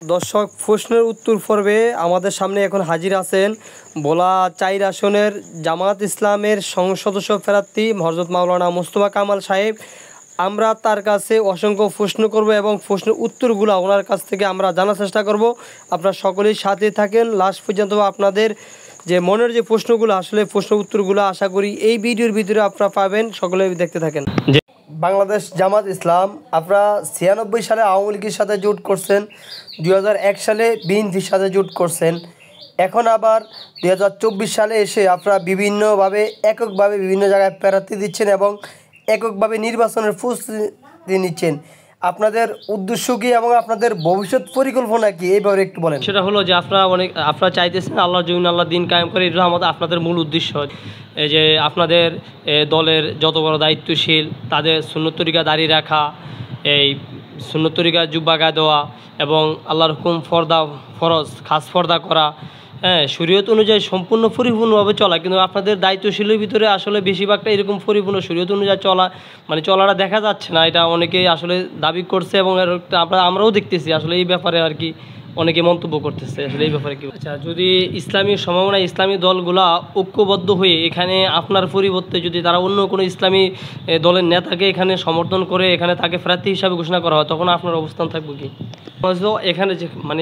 দর্শক প্রশ্নের উত্তর পর্বে আমাদের সামনে এখন হাজির আছেন ভোলা ৪ আসনের জামাত ইসলামের সংসদ সদস্য প্রার্থী হযরত মাওলানা মোস্তফা কামাল সাহেব। আমরা তার কাছে অসংখ্য প্রশ্ন করব এবং প্রশ্নের উত্তরগুলো ওনার কাছ থেকে আমরা জানার চেষ্টা করব। আপনারা সকলেই সাথে থাকেন লাস্ট পর্যন্ত। আপনাদের যে মনের যে প্রশ্নগুলো আসলে প্রশ্ন উত্তরগুলো আশা করি এই ভিডিওর ভিতরে আপনারা পাবেন, সকলে দেখতে থাকেন। বাংলাদেশ জামাত ইসলাম, আপনারা ৯৬ সালে আওয়ামী লীগের সাথে জোট করছেন, ২০০১ সালে বিএনপির সাথে জোট করছেন, এখন আবার ২০২৪ সালে এসে আপনারা বিভিন্নভাবে এককভাবে বিভিন্ন জায়গায় প্রার্থী দিচ্ছেন এবং এককভাবে নির্বাচনের প্রস্তুতি নিচ্ছেন। আপনাদের উদ্দেশ্য কি এবং আপনাদের ভবিষ্যৎ পরিকল্পনা কি, এই ব্যাপারে একটু বলেন। সেটা হলো যে আপনারা চাইতেছেন আল্লাহর জমিন আল্লাহ দিন কায়েম করে, এটা আমাদের আপনাদের মূল উদ্দেশ্য। এই যে আপনাদের দলের যত বড় দায়িত্বশীল তাদের সুন্নত তরিকা দাঁড়িয়ে রাখা, এই সুন্নত তরিকা জুব্বা গায়ে দেওয়া এবং আল্লাহর হুকুম ফরজ খাস পর্দা করা, শরীয়ত অনুযায়ী সম্পূর্ণ পরিপূর্ণভাবে চলা। কিন্তু আপনাদের দায়িত্বশীলের ভিতরে আসলে বেশিরভাগটা এরকম পরিপূর্ণ শরীয়ত অনুযায়ী চলাটা দেখা যাচ্ছে না। এটা অনেকেই আসলে দাবি করছে এবং আমরাও দেখতেছি আসলে এই ব্যাপারে আর কি অনেকে মন্তব্য করতেছে। আসলে এই ব্যাপারে কি, আচ্ছা, যদি ইসলামী সম্ভাবনা ইসলামী দলগুলা ঐক্যবদ্ধ হয়ে এখানে আপনার পরিবর্তে যদি তারা অন্য কোনো ইসলামী দলের নেতাকে এখানে সমর্থন করে এখানে তাকে প্রার্থী হিসাবে ঘোষণা করা হয়, তখন আপনার অবস্থান থাকবে কি? এখানে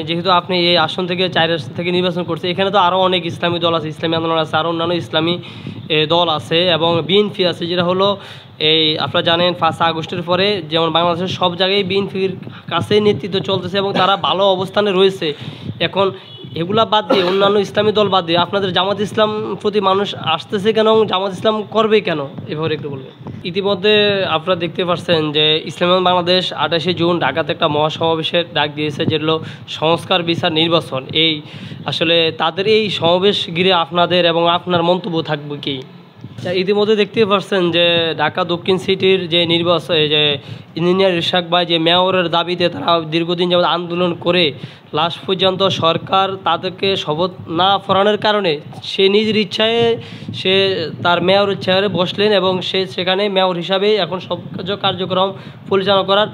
যেহেতু আপনি এই আসন থেকে ৪ আসন থেকে নির্বাচন করছে, এখানে তো আরও অনেক ইসলামী দল আছে, ইসলামী আন্দোলন আছে, আরও অন্যান্য ইসলামী দল আছে এবং বিএনপি আছে, যেটা হলো এই আপনারা জানেন ৫ আগস্টের পরে যেমন বাংলাদেশের সব জায়গায় বিএনপির কাছেই নেতৃত্ব চলতেছে এবং তারা ভালো অবস্থানে রয়েছে। এখন এগুলা বাদ দিয়ে অন্যান্য ইসলামী দল বাদ দিয়ে আপনাদের জামাত ইসলাম প্রতি মানুষ আসতেছে কেন এবং জামাত ইসলাম করবে কেন, এভাবে একটু বলবেন। ইতিমধ্যে আপনারা দেখতে পাচ্ছেন যে ইসলামী বাংলাদেশ ২৮শে জুন ঢাকাতে একটা মহাসমাবেশের ডাক দিয়েছে, যেগুলো সংস্কার বিচার নির্বাচন। এই আসলে তাদের এই সমাবেশ ঘিরে আপনাদের এবং আপনার মন্তব্য থাকবে কি? ইতিমধ্যে দেখতে পাচ্ছেন যে ঢাকা দক্ষিণ সিটির যে নির্বাচন, যে ইঞ্জিনিয়ার ইরশাদ ভাই যে মেয়রের দাবিতে তারা দীর্ঘদিন যাবত আন্দোলন করে লাস্ট পর্যন্ত সরকার তাদেরকে শপথ না পড়ানোর কারণে সে নিজের ইচ্ছায় সে তার মেয়রের চেয়ারে বসলেন এবং সে সেখানে মেয়র হিসাবে এখন সব কার্যক্রম পরিচালনা করার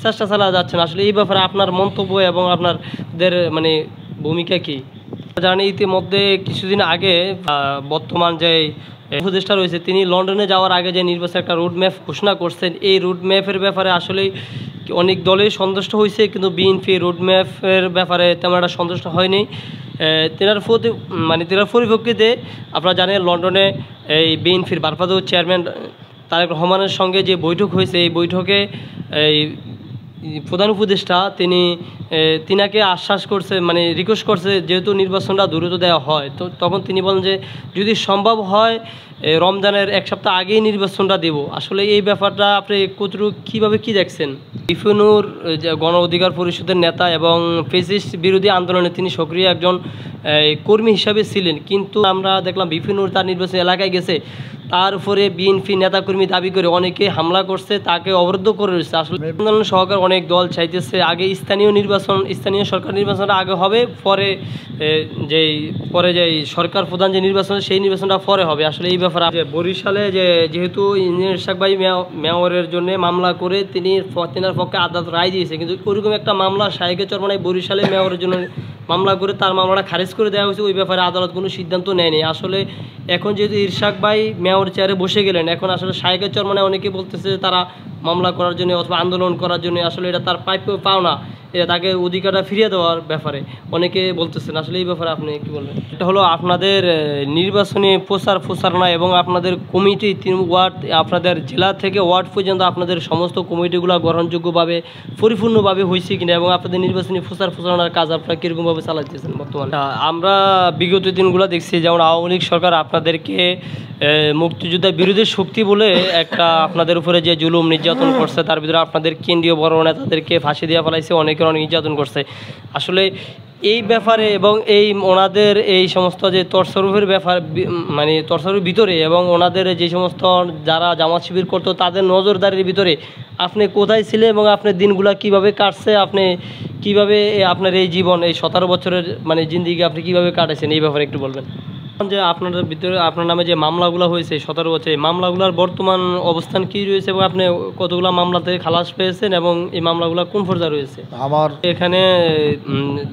চেষ্টা চালা যাচ্ছেন। আসলে এই ব্যাপারে আপনার মন্তব্য এবং আপনাদের ভূমিকা কি? জানি ইতিমধ্যে কিছুদিন আগে বর্তমান যে উপদেষ্টা রয়েছে তিনি লন্ডনে যাওয়ার আগে যে নির্বাচনের একটা রুটম্যাপ ঘোষণা করছেন, এই রুটম্যাপের ব্যাপারে আসলেই অনেক দলেই সন্তুষ্ট হয়েছে, কিন্তু বিএনপি রুটম্যাপের ব্যাপারে তেমন একটা সন্তুষ্ট হয়নি। তেনার পরিপ্রেক্ষিতে আপনারা জানেন লন্ডনে এই বিএনপির ভারপ্রাপ্ত চেয়ারম্যান তারেক রহমানের সঙ্গে যে বৈঠক হয়েছে, এই বৈঠকে এই প্রধান উপদেষ্টা তিনাকে আশ্বাস করছে, রিকোয়েস্ট করছে যেহেতু নির্বাচনটা দ্রুত দেওয়া হয়, তো তখন তিনি বলেন যে যদি সম্ভব হয় রমজানের ১ সপ্তাহ আগেই নির্বাচনটা দেব। আসলে এই ব্যাপারটা আপনি কীভাবে কি দেখছেন? বিপিনুর গণ অধিকার পরিষদের নেতা এবং ফ্যাসিস্ট বিরোধী আন্দোলনে তিনি সক্রিয় একজন কর্মী হিসাবে ছিলেন, কিন্তু আমরা দেখলাম বিপিনুর তার নির্বাচনী এলাকায় গেছে, তার উপরে বিএনপি নেতাকর্মী দাবি করে অনেকে হামলা করছে, তাকে অবরুদ্ধ করে রয়েছে। আসলে আন্দোলন সহকারে অনেক দল চাইতেছে আগে স্থানীয় সরকার নির্বাচনটা আগে হবে, পরে যেই সরকার প্রধান যে নির্বাচন সেই নির্বাচনটা পরে হবে। আসলে এই ব্যাপারে বরিশালে যেহেতু ইঞ্জিনিয়ার ইরশাদ ভাই মেয়রের জন্য মামলা করে তেনার পক্ষে আদালত রায় দিয়েছে, কিন্তু ওইরকম একটা মামলা শাহেকে চরমনাই বরিশালে মেয়রের জন্য মামলা করে তার মামলাটা খারিজ করে দেওয়া হয়েছে, ওই ব্যাপারে আদালত কোনো সিদ্ধান্ত নেয়নি। আসলে এখন যেহেতু ইরশাদ ভাই মেয়র চেয়ারে বসে গেলেন, এখন আসলে শাহেকের চরমনায় অনেকে বলতেছে যে তারা মামলা করার জন্য অথবা আন্দোলন করার জন্য আসলে এটা তার প্রাপ্য পাওনা, এটা তাকে অধিকারটা ফিরিয়ে দেওয়ার ব্যাপারে অনেকে বলতেছেন। আসলে এই ব্যাপারে আপনি কী বলবেন? এটা হলো আপনাদের নির্বাচনী প্রচারণা এবং আপনাদের কমিটি ৩ ওয়ার্ড আপনাদের জেলা থেকে ওয়ার্ড পর্যন্ত আপনাদের সমস্ত কমিটিগুলো গ্রহণযোগ্যভাবে পরিপূর্ণভাবে হয়েছে কিনা এবং আপনাদের নির্বাচনী প্রচারণার কাজ আপনারা কীরকমভাবে চালাচ্ছেন বর্তমানে? আমরা বিগত দিনগুলো দেখছি যেমন আওয়ামী লীগ সরকার আপনাদেরকে মুক্তিযোদ্ধা বিরোধী শক্তি বলে একটা আপনাদের উপরে যে জুলুম নির্যাতন করছে, তার ভিতরে আপনাদের কেন্দ্রীয় বড় নেতাদেরকে ফাঁসি দিয়ে ফেলাইছে, অনেক নির্যাতন করছে। আসলে এই ব্যাপারে এবং ওনাদের এই সমস্ত যে তরসরুফের ব্যাপার তরসরুর ভিতরে এবং ওনাদের যে সমস্ত যারা জামাত শিবির করতো তাদের নজরদারির ভিতরে আপনি কোথায় ছিলেন এবং আপনার দিনগুলো কিভাবে কাটছে, আপনি কিভাবে আপনার এই জীবন এই 17 বছরের জিন্দিগি আপনি কিভাবে কাটাইছেন, এই ব্যাপারে একটু বলবেন। যে আপনাদের ভিতরে আপনার নামে যে মামলাগুলো হয়েছে 17 বছর, এই মামলাগুলোর বর্তমান অবস্থান কি রয়েছে এবং আপনি কতগুলো মামলা থেকে খালাস পেয়েছেন এবং এই মামলাগুলো কোন পর্যায়ে রয়েছে? আমার এখানে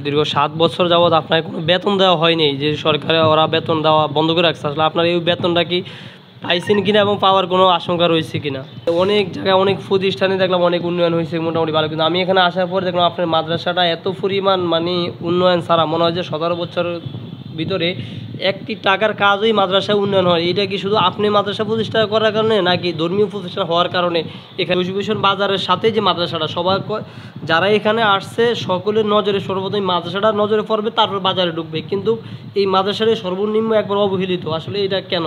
দীর্ঘ 7 বছর যাবৎ আপনার কোনো বেতন দেওয়া হয়নি, যে সরকারে ওরা বেতন দেওয়া বন্ধ করে রাখছে। আসলে আপনার এই বেতনটা কি পাইছেন কিনা এবং পাওয়ার কোনো আশঙ্কা রয়েছে কিনা? অনেক জায়গায় অনেক প্রতিষ্ঠানে দেখলাম অনেক উন্নয়ন হয়েছে, মোটামুটি ভালো, কিন্তু আমি এখানে আসার পর দেখলাম আপনার মাদ্রাসাটা এত পরিমাণ মানে উন্নয়ন ছাড়া মনে হয় যে 17 বছরের ভিতরে একটি টাকার কাজই মাদ্রাসায় উন্নয়ন হয়। এটা কি শুধু আপনি মাদ্রাসা প্রতিষ্ঠা করার কারণে নাকি ধর্মীয় প্রতিষ্ঠান হওয়ার কারণে? এখানে এডুকেশন বাজারের সাথে যে মাদ্রাসাটা, সবাই যারা এখানে আসছে সকলের নজরে সর্বপ্রথম মাদ্রাসাটা নজরে পড়বে, তারপর বাজারে ঢুকবে, কিন্তু এই মাদ্রাসাটা সর্বনিম্ন একবার অবহেলিত। আসলে এটা কেন?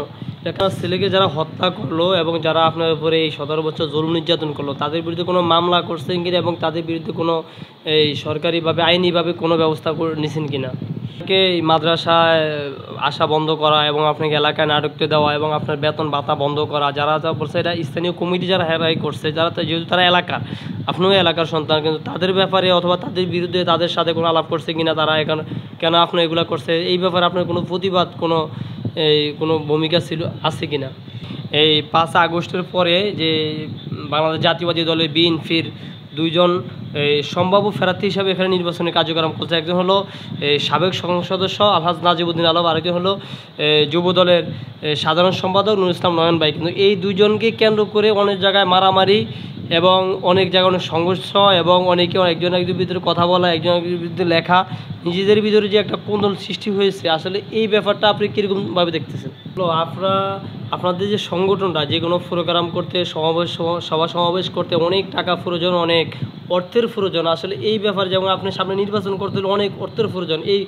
আপনার ছেলেকে যারা হত্যা করলো এবং যারা আপনার উপরে এই 17 বছর জুলুম নির্যাতন করলো, তাদের বিরুদ্ধে কোনো মামলা করছেন কিনা এবং তাদের বিরুদ্ধে কোনো এই সরকারিভাবে আইনিভাবে কোনো ব্যবস্থা নিছেন কিনা? এই মাদ্রাসায় আসা বন্ধ করা এবং আপনাকে এলাকায় না ঢুকতে দেওয়া এবং আপনার বেতন ভাতা বন্ধ করা, যারা যা বলছে এটা স্থানীয় কমিটি যারা হেরাই করছে, যারা যেহেতু তারা এলাকার, আপনিও এলাকার সন্তান, কিন্তু তাদের ব্যাপারে অথবা তাদের বিরুদ্ধে তাদের সাথে কোনো আলাপ করছে কিনা, তারা এখানে কেন আপনার এগুলো করছে, এই ব্যাপারে আপনার কোনো প্রতিবাদ কোনো ভূমিকা ছিল আছে কিনা? এই 5 আগস্টের পরে যে বাংলাদেশ জাতীয়বাদী দলের বিএনপির 2 জন সম্ভাব্য প্রার্থী হিসাবে এখানে নির্বাচনী কার্যক্রম করছে। একজন হলো সাবেক সংসদ সদস্য আলহাজ নাজিবুদ্দিন আলম, আরেকজন হলো যুব দলের সাধারণ সম্পাদক নুরুল ইসলাম নয়ন ভাই। কিন্তু এই 2 জনকে কেন্দ্র করে অনেক জায়গায় মারামারি এবং অনেক জায়গায় অনেক সংঘর্ষ এবং অনেকে একজন একজনের ভিতরে কথা বলা, একজন একজনের ভিতরে লেখা, নিজেদের ভিতরে যে একটা কোন্দল সৃষ্টি হয়েছে, আসলে এই ব্যাপারটা আপনি কীরকমভাবে দেখতেছেন? আপনাদের যে সংগঠনটা যে কোনো প্রোগ্রাম করতে, সভা সমাবেশ করতে অনেক টাকা প্রয়োজন, অনেক অর্থের প্রয়োজন। আসলে এই ব্যাপারে যেমন আপনি সামনে নির্বাচন করতে হলে অনেক অর্থের প্রয়োজন, এই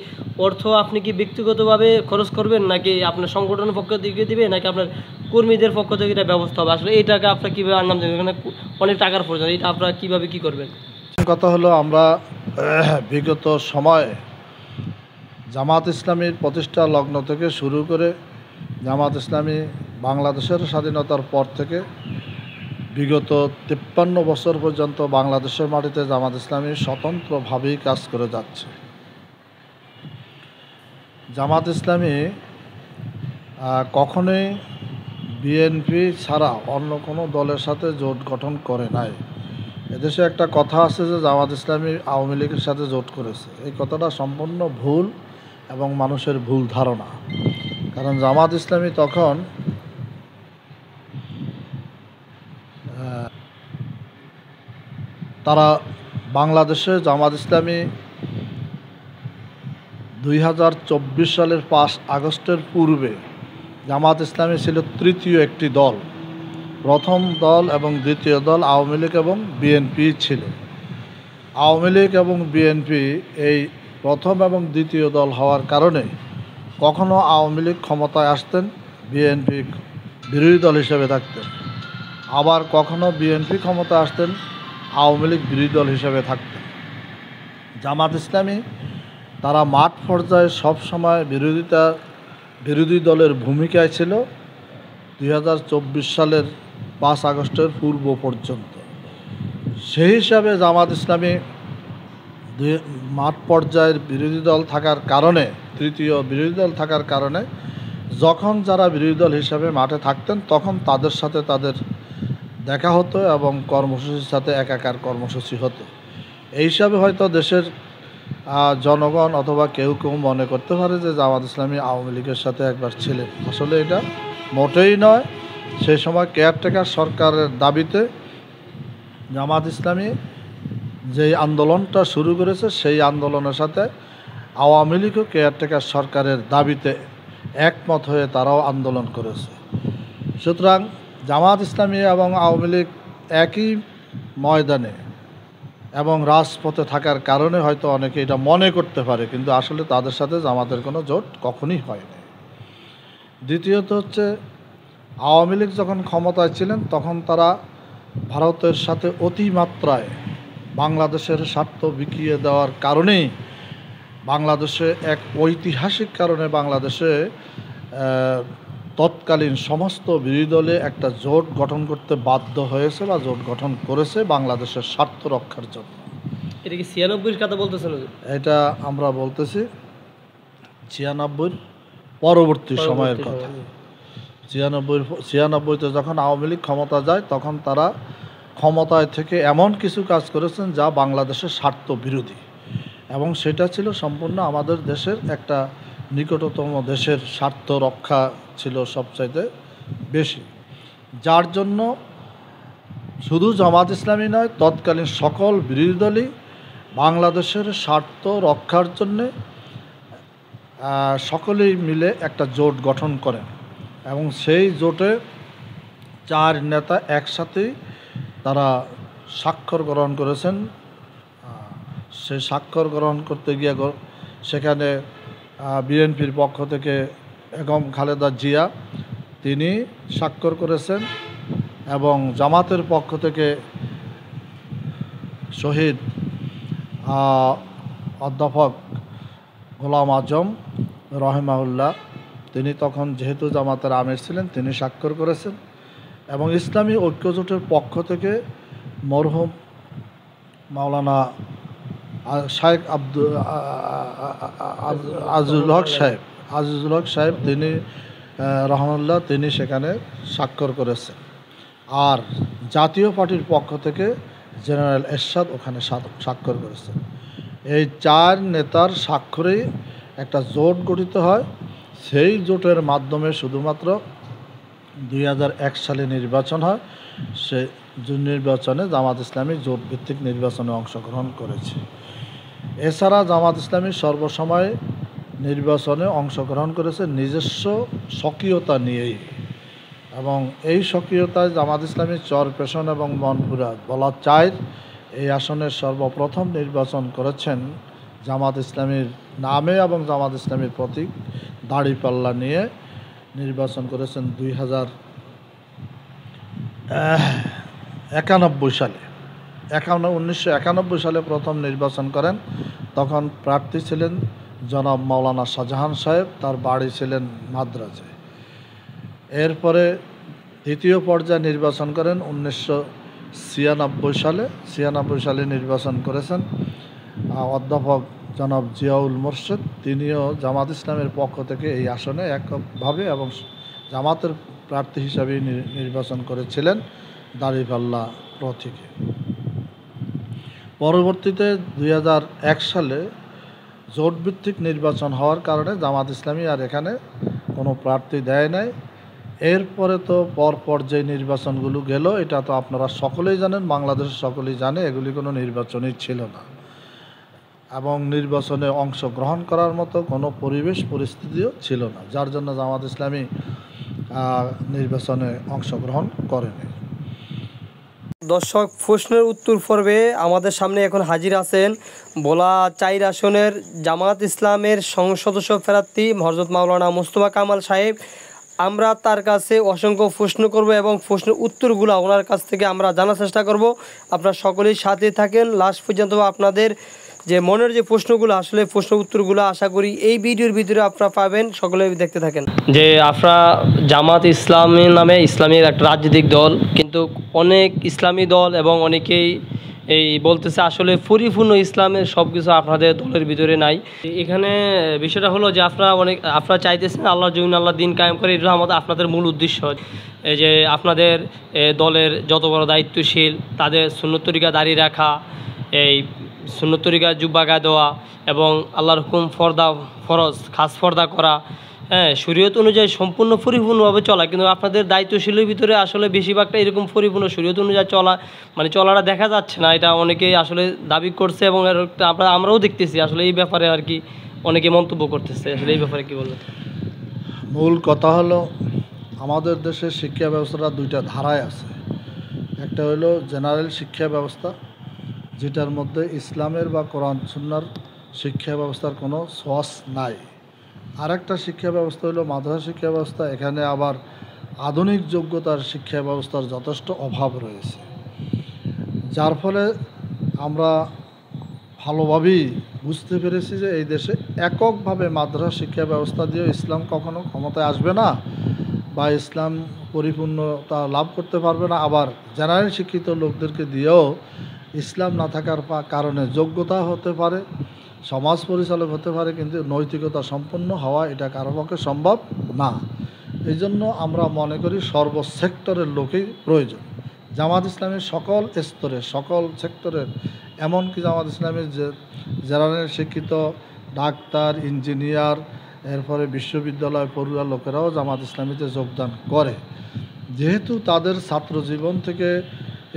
অর্থ আপনি কি ব্যক্তিগতভাবে খরচ করবেন নাকি আপনার সংগঠনের পক্ষ থেকে দিবে নাকি আপনার কর্মীদের পক্ষ থেকে এটা ব্যবস্থা হবে? আসলে এই টাকা আপনার কীভাবে আনলাম দেবেন? এখানে অনেক টাকার প্রয়োজন, এটা আপনারা কীভাবে কী করবেন? কথা হলো, আমরা বিগত সময়ে জামাত ইসলামীর প্রতিষ্ঠা লগ্ন থেকে শুরু করে জামাত ইসলামী বাংলাদেশের স্বাধীনতার পর থেকে বিগত 53 বছর পর্যন্ত বাংলাদেশের মাটিতে জামাত ইসলামী স্বতন্ত্রভাবেই কাজ করে যাচ্ছে। জামাত ইসলামী কখনোই বিএনপি ছাড়া অন্য কোনো দলের সাথে জোট গঠন করে নাই। এদেশে একটা কথা আছে যে জামাত ইসলামী আওয়ামী লীগের সাথে জোট করেছে। এই কথাটা সম্পূর্ণ ভুল এবং মানুষের ভুল ধারণা। কারণ জামাত ইসলামী তখন তারা বাংলাদেশে জামাত ইসলামী 2024 সালের 5 আগস্টের পূর্বে জামাত ইসলামী ছিল তৃতীয় একটি দল। প্রথম দল এবং দ্বিতীয় দল আওয়ামী লীগ এবং বিএনপি ছিল। আওয়ামী লীগ এবং বিএনপি এই প্রথম এবং দ্বিতীয় দল হওয়ার কারণে কখনো আওয়ামী লীগ ক্ষমতায় আসতেন, বিএনপি বিরোধী দল হিসেবে থাকতেন, আবার কখনো বিএনপি ক্ষমতায় আসতেন, আওয়ামী লীগ বিরোধী দল হিসেবে থাকতেন। জামাত ইসলামী তারা মাঠ পর্যায়ে সবসময় বিরোধী দলের ভূমিকায় ছিল 2024 সালের 5 আগস্টের পূর্ব পর্যন্ত। সেই হিসাবে জামাত ইসলামী মাঠ পর্যায়ের বিরোধী দল থাকার কারণে, তৃতীয় বিরোধী দল থাকার কারণে যখন যারা বিরোধী দল হিসাবে মাঠে থাকতেন তখন তাদের সাথে তাদের দেখা হতো এবং কর্মসূচির সাথে একাকার কর্মসূচি হতো। এই হিসাবে হয়তো দেশের জনগণ অথবা কেউ কেউ মনে করতে পারে যে জামাত ইসলামী আওয়ামী লীগের সাথে একবার ছিলেন। আসলে এটা মোটেই নয়। সেই সময় কেয়ারটেকার সরকারের দাবিতে জামাত ইসলামী যেই আন্দোলনটা শুরু করেছে সেই আন্দোলনের সাথে আওয়ামী লীগও কেয়ারটেকার সরকারের দাবিতে একমত হয়ে তারাও আন্দোলন করেছে। সুতরাং জামাত ইসলামী এবং আওয়ামী লীগ একই ময়দানে এবং রাজপথে থাকার কারণে হয়তো অনেকে এটা মনে করতে পারে, কিন্তু আসলে তাদের সাথে জামাতের কোনো জোট কখনই হয়নি। দ্বিতীয়ত হচ্ছে, আওয়ামী লীগ যখন ক্ষমতায় ছিলেন তখন তারা ভারতের সাথে অতিমাত্রায় বাংলাদেশের স্বার্থ বিকিয়ে দেওয়ার কারণেই বাংলাদেশে এক ঐতিহাসিক কারণে বাংলাদেশে তৎকালীন সমস্ত বিরোধী দলে একটা জোট গঠন করতে বাধ্য হয়েছে বা জোট গঠন করেছে বাংলাদেশের স্বার্থ রক্ষার জন্য। এটা কি 96-এর কথা বলতেছেন? এটা আমরা বলতেছি 96 পরবর্তী সময়ের কথা। 96-96-তে যখন আওয়ামী লীগ ক্ষমতা যায় তখন তারা ক্ষমতায় থেকে এমন কিছু কাজ করেছেন যা বাংলাদেশের স্বার্থ বিরোধী, এবং সেটা ছিল সম্পূর্ণ আমাদের দেশের একটা নিকটতম দেশের স্বার্থ রক্ষা ছিল সবচাইতে বেশি, যার জন্য শুধু জামাত ইসলামী নয়, তৎকালীন সকল বিরোধী দলই বাংলাদেশের স্বার্থ রক্ষার জন্যে সকলেই মিলে একটা জোট গঠন করেন, এবং সেই জোটে 4 নেতা একসাথেই তারা স্বাক্ষর গ্রহণ করেছেন। সেই স্বাক্ষর গ্রহণ করতে গিয়ে সেখানে বিএনপির পক্ষ থেকে বেগম খালেদা জিয়া তিনি স্বাক্ষর করেছেন, এবং জামাতের পক্ষ থেকে শহীদ অধ্যাপক গোলাম আজম রহমাউল্লাহ তিনি তখন যেহেতু জামাতের আমির ছিলেন তিনি স্বাক্ষর করেছেন, এবং ইসলামী ঐক্যজোটের পক্ষ থেকে মরহুম মাওলানা শায়েখ আজিজুল হক সাহেব তিনি রহমাউল্লাহ তিনি সেখানে স্বাক্ষর করেছেন, আর জাতীয় পার্টির পক্ষ থেকে জেনারেল এরশাদ ওখানে স্বাক্ষর করেছেন। এই 4 নেতার স্বাক্ষরেই একটা জোট গঠিত হয়। সেই জোটের মাধ্যমে শুধুমাত্র 2001 সালে নির্বাচন হয়। সে নির্বাচনে জামাত ইসলামী জোট ভিত্তিক নির্বাচনে অংশগ্রহণ করেছে। এছাড়া জামাত ইসলামী সর্বসময় নির্বাচনে অংশগ্রহণ করেছে নিজস্ব স্বকীয়তা নিয়েই, এবং এই স্বকীয়তায় জামাত ইসলামী চরপেশন এবং মনপুরা বলাচাইর এই আসনের সর্বপ্রথম নির্বাচন করেছেন জামাত ইসলামীর নামে, এবং জামাত ইসলামীর প্রতীক দাড়িপাল্লা নিয়ে নির্বাচন করেছেন 1991 সালে। 1991 সালে প্রথম নির্বাচন করেন, তখন প্রার্থী ছিলেন জনাব মাওলানা শাহজাহান সাহেব, তার বাড়ি ছিলেন মাদ্রাজে। এরপরে দ্বিতীয় পর্যায়ে নির্বাচন করেন 1996 সালে। 96 সালে নির্বাচন করেছেন অধ্যাপক জনাব জিয়াউল মোর্শেদ, তিনিও জামাত ইসলামের পক্ষ থেকে এই আসনে এককভাবে এবং জামাতের প্রার্থী হিসাবে নির্বাচন করেছিলেন দাড়িপাল্লা প্রতীকে। পরবর্তীতে 2001 সালে জোটভিত্তিক নির্বাচন হওয়ার কারণে জামাত ইসলামী আর এখানে কোনো প্রার্থী দেয় নাই। এরপরে তো পরপর যে নির্বাচনগুলো গেল এটা তো আপনারা সকলেই জানেন, বাংলাদেশের সকলেই জানে, এগুলি কোনো নির্বাচনই ছিল না, এবং নির্বাচনে অংশগ্রহণ করার মতো কোনো পরিবেশ পরিস্থিতিও ছিল না, যার জন্য জামাত ইসলামী নির্বাচনে অংশগ্রহণ করেনি। দর্শক, প্রশ্নের উত্তর পর্বে আমাদের সামনে এখন হাজির আছেন ভোলা 4 আসনের জামাত ইসলামের সংসদ সদস্য প্রার্থী হযরত মাওলানা মুস্তফা কামাল সাহেব। আমরা তার কাছে অসংখ্য প্রশ্ন করব এবং প্রশ্নের উত্তরগুলো ওনার কাছ থেকে আমরা জানার চেষ্টা করব। আপনারা সকলেই সাথে থাকেন লাস্ট পর্যন্ত। আপনাদের যে মনের যে প্রশ্নগুলো, আসলে প্রশ্ন উত্তরগুলো আশা করি এই ভিডিওর ভিতরে আপনারা পাবেন, সকলে দেখতে থাকেন। যে আপনারা জামাত ইসলামী নামে ইসলামের একটা রাজনৈতিক দল, কিন্তু অনেক ইসলামী দল এবং অনেকেই এই বলতেছে আসলে পরিপূর্ণ ইসলামের সব কিছু আপনাদের দলের ভিতরে নাই। এখানে বিষয়টা হলো যে আপনারা চাইতেছেন আল্লাহর জমিন আল্লাহ দিন কায়েম করে, এটা আমাদের আপনাদের মূল উদ্দেশ্য। এই যে আপনাদের দলের যত বড় দায়িত্বশীল তাদের সুন্নত তরিকা দাঁড়িয়ে রাখা, এই সুন্নত তরিকা জুব্বা গায়ে দেওয়া, এবং আল্লাহর হুকুম ফরজ খাস পর্দা করা, হ্যাঁ, শরীয়ত অনুযায়ী সম্পূর্ণ পরিপূর্ণভাবে চলা। কিন্তু আপনাদের দায়িত্বশীলের ভিতরে আসলে বেশিরভাগটা এরকম পরিপূর্ণ শরীয়ত অনুযায়ী চলাটা দেখা যাচ্ছে না। এটা অনেকেই আসলে দাবি করছে, এবং আমরাও দেখতেছি আসলে এই ব্যাপারে আর কি অনেকে মন্তব্য করতেছে। আসলে এই ব্যাপারে কি বলবেন? মূল কথা হলো আমাদের দেশের শিক্ষা ব্যবস্থাটা 2টা ধারায় আছে। একটা হলো জেনারেল শিক্ষা ব্যবস্থা, যেটার মধ্যে ইসলামের বা কোরআন সুন্নাহর শিক্ষা ব্যবস্থার কোনো ছোঁয়াচ নাই। আরেকটা শিক্ষা ব্যবস্থা হলো মাদ্রাসা শিক্ষা ব্যবস্থা, এখানে আবার আধুনিক যোগ্যতার শিক্ষা ব্যবস্থার যথেষ্ট অভাব রয়েছে, যার ফলে আমরা ভালোভাবেই বুঝতে পেরেছি যে এই দেশে এককভাবে মাদ্রাসা শিক্ষা ব্যবস্থা দিয়ে ইসলাম কখনো ক্ষমতায় আসবে না, বা ইসলাম পরিপূর্ণতা লাভ করতে পারবে না। আবার জেনারেল শিক্ষিত লোকদেরকে দিয়েও ইসলাম না থাকার কারণে যোগ্যতা হতে পারে, সমাজ পরিচালক হতে পারে, কিন্তু নৈতিকতা সম্পন্ন হওয়া এটা কারো পক্ষে সম্ভব না। এই জন্য আমরা মনে করি সর্বসেক্টরের লোকই প্রয়োজন। জামাত ইসলামের সকল স্তরে, সকল সেক্টরের, এমনকি জামাত ইসলামের যে জেনারেল শিক্ষিত ডাক্তার, ইঞ্জিনিয়ার, এরপরে বিশ্ববিদ্যালয় পড়ুয়া লোকেরাও জামাত ইসলামীতে যোগদান করে। যেহেতু তাদের ছাত্র জীবন থেকে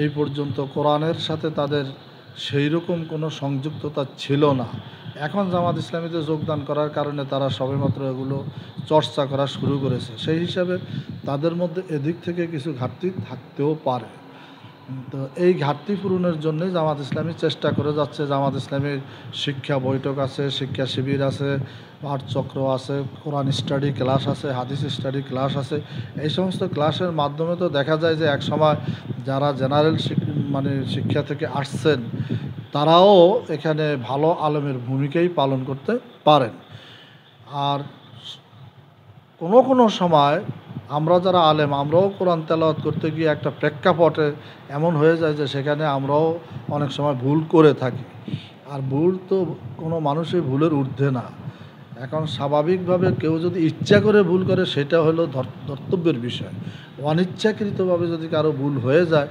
এই পর্যন্ত কোরআনের সাথে তাদের সেই রকম কোনো সংযুক্ততা ছিল না, এখন জামাত ইসলামীতে যোগদান করার কারণে তারা সবেমাত্র এগুলো চর্চা করা শুরু করেছে। সেই হিসাবে তাদের মধ্যে এদিক থেকে কিছু ঘাটতি থাকতেও পারে। তো এই ঘাটতি পূরণের জন্যই জামাত ইসলামী চেষ্টা করে যাচ্ছে। জামাত ইসলামীর শিক্ষা বৈঠক আছে, শিক্ষা শিবির আছে, পাঠচক্র আছে, কোরআন স্টাডি ক্লাস আছে, হাদিস স্টাডি ক্লাস আছে। এই সমস্ত ক্লাসের মাধ্যমে তো দেখা যায় যে একসময় যারা জেনারেল শিক্ষা থেকে আসছেন তারাও এখানে ভালো আলেমের ভূমিকাই পালন করতে পারেন। আর কোনো সময় আমরা যারা আলেম, আমরাও কোরআন তেলাওয়াত করতে গিয়ে একটা প্রেক্ষাপটে এমন হয়ে যায় যে সেখানে আমরাও অনেক সময় ভুল করে থাকি। আর ভুল তো কোনো মানুষই ভুলের ঊর্ধ্বে না। এখন স্বাভাবিকভাবে কেউ যদি ইচ্ছা করে ভুল করে সেটা হলো ধর্তব্যের বিষয়। অনিচ্ছাকৃতভাবে যদি কারো ভুল হয়ে যায়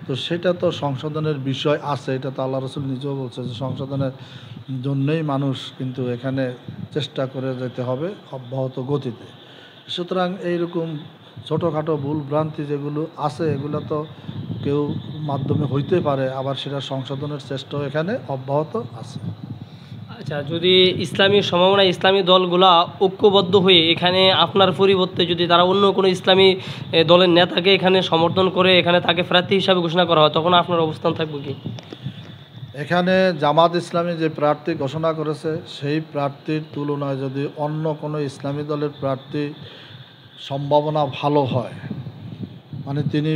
তো সেটা তো সংশোধনের বিষয় আছে। এটা তো আল্লাহ রসুল নিজেও বলছে যে সংশোধনের জন্যই মানুষ কিন্তু এখানে চেষ্টা করে যেতে হবে অব্যাহত গতিতে। সুতরাং এইরকম ছোটোখাটো ভুল ভ্রান্তি যেগুলো আছে এগুলো তো কেউ মাধ্যমে হইতে পারে, আবার সেটা সংশোধনের চেষ্টাও এখানে অব্যাহত আছে। আচ্ছা, যদি ইসলামী সম্ভাবনা ইসলামী দলগুলা ঐক্যবদ্ধ হয়ে এখানে আপনার পরিবর্তে যদি তারা অন্য কোনো ইসলামী দলের নেতাকে এখানে সমর্থন করে এখানে তাকে প্রার্থী হিসাবে ঘোষণা করা হয়, তখন আপনার অবস্থান থাকবে কি? এখানে জামাত ইসলামী যে প্রার্থী ঘোষণা করেছে সেই প্রার্থীর তুলনায় যদি অন্য কোনো ইসলামী দলের প্রার্থী সম্ভাবনা ভালো হয়, তিনি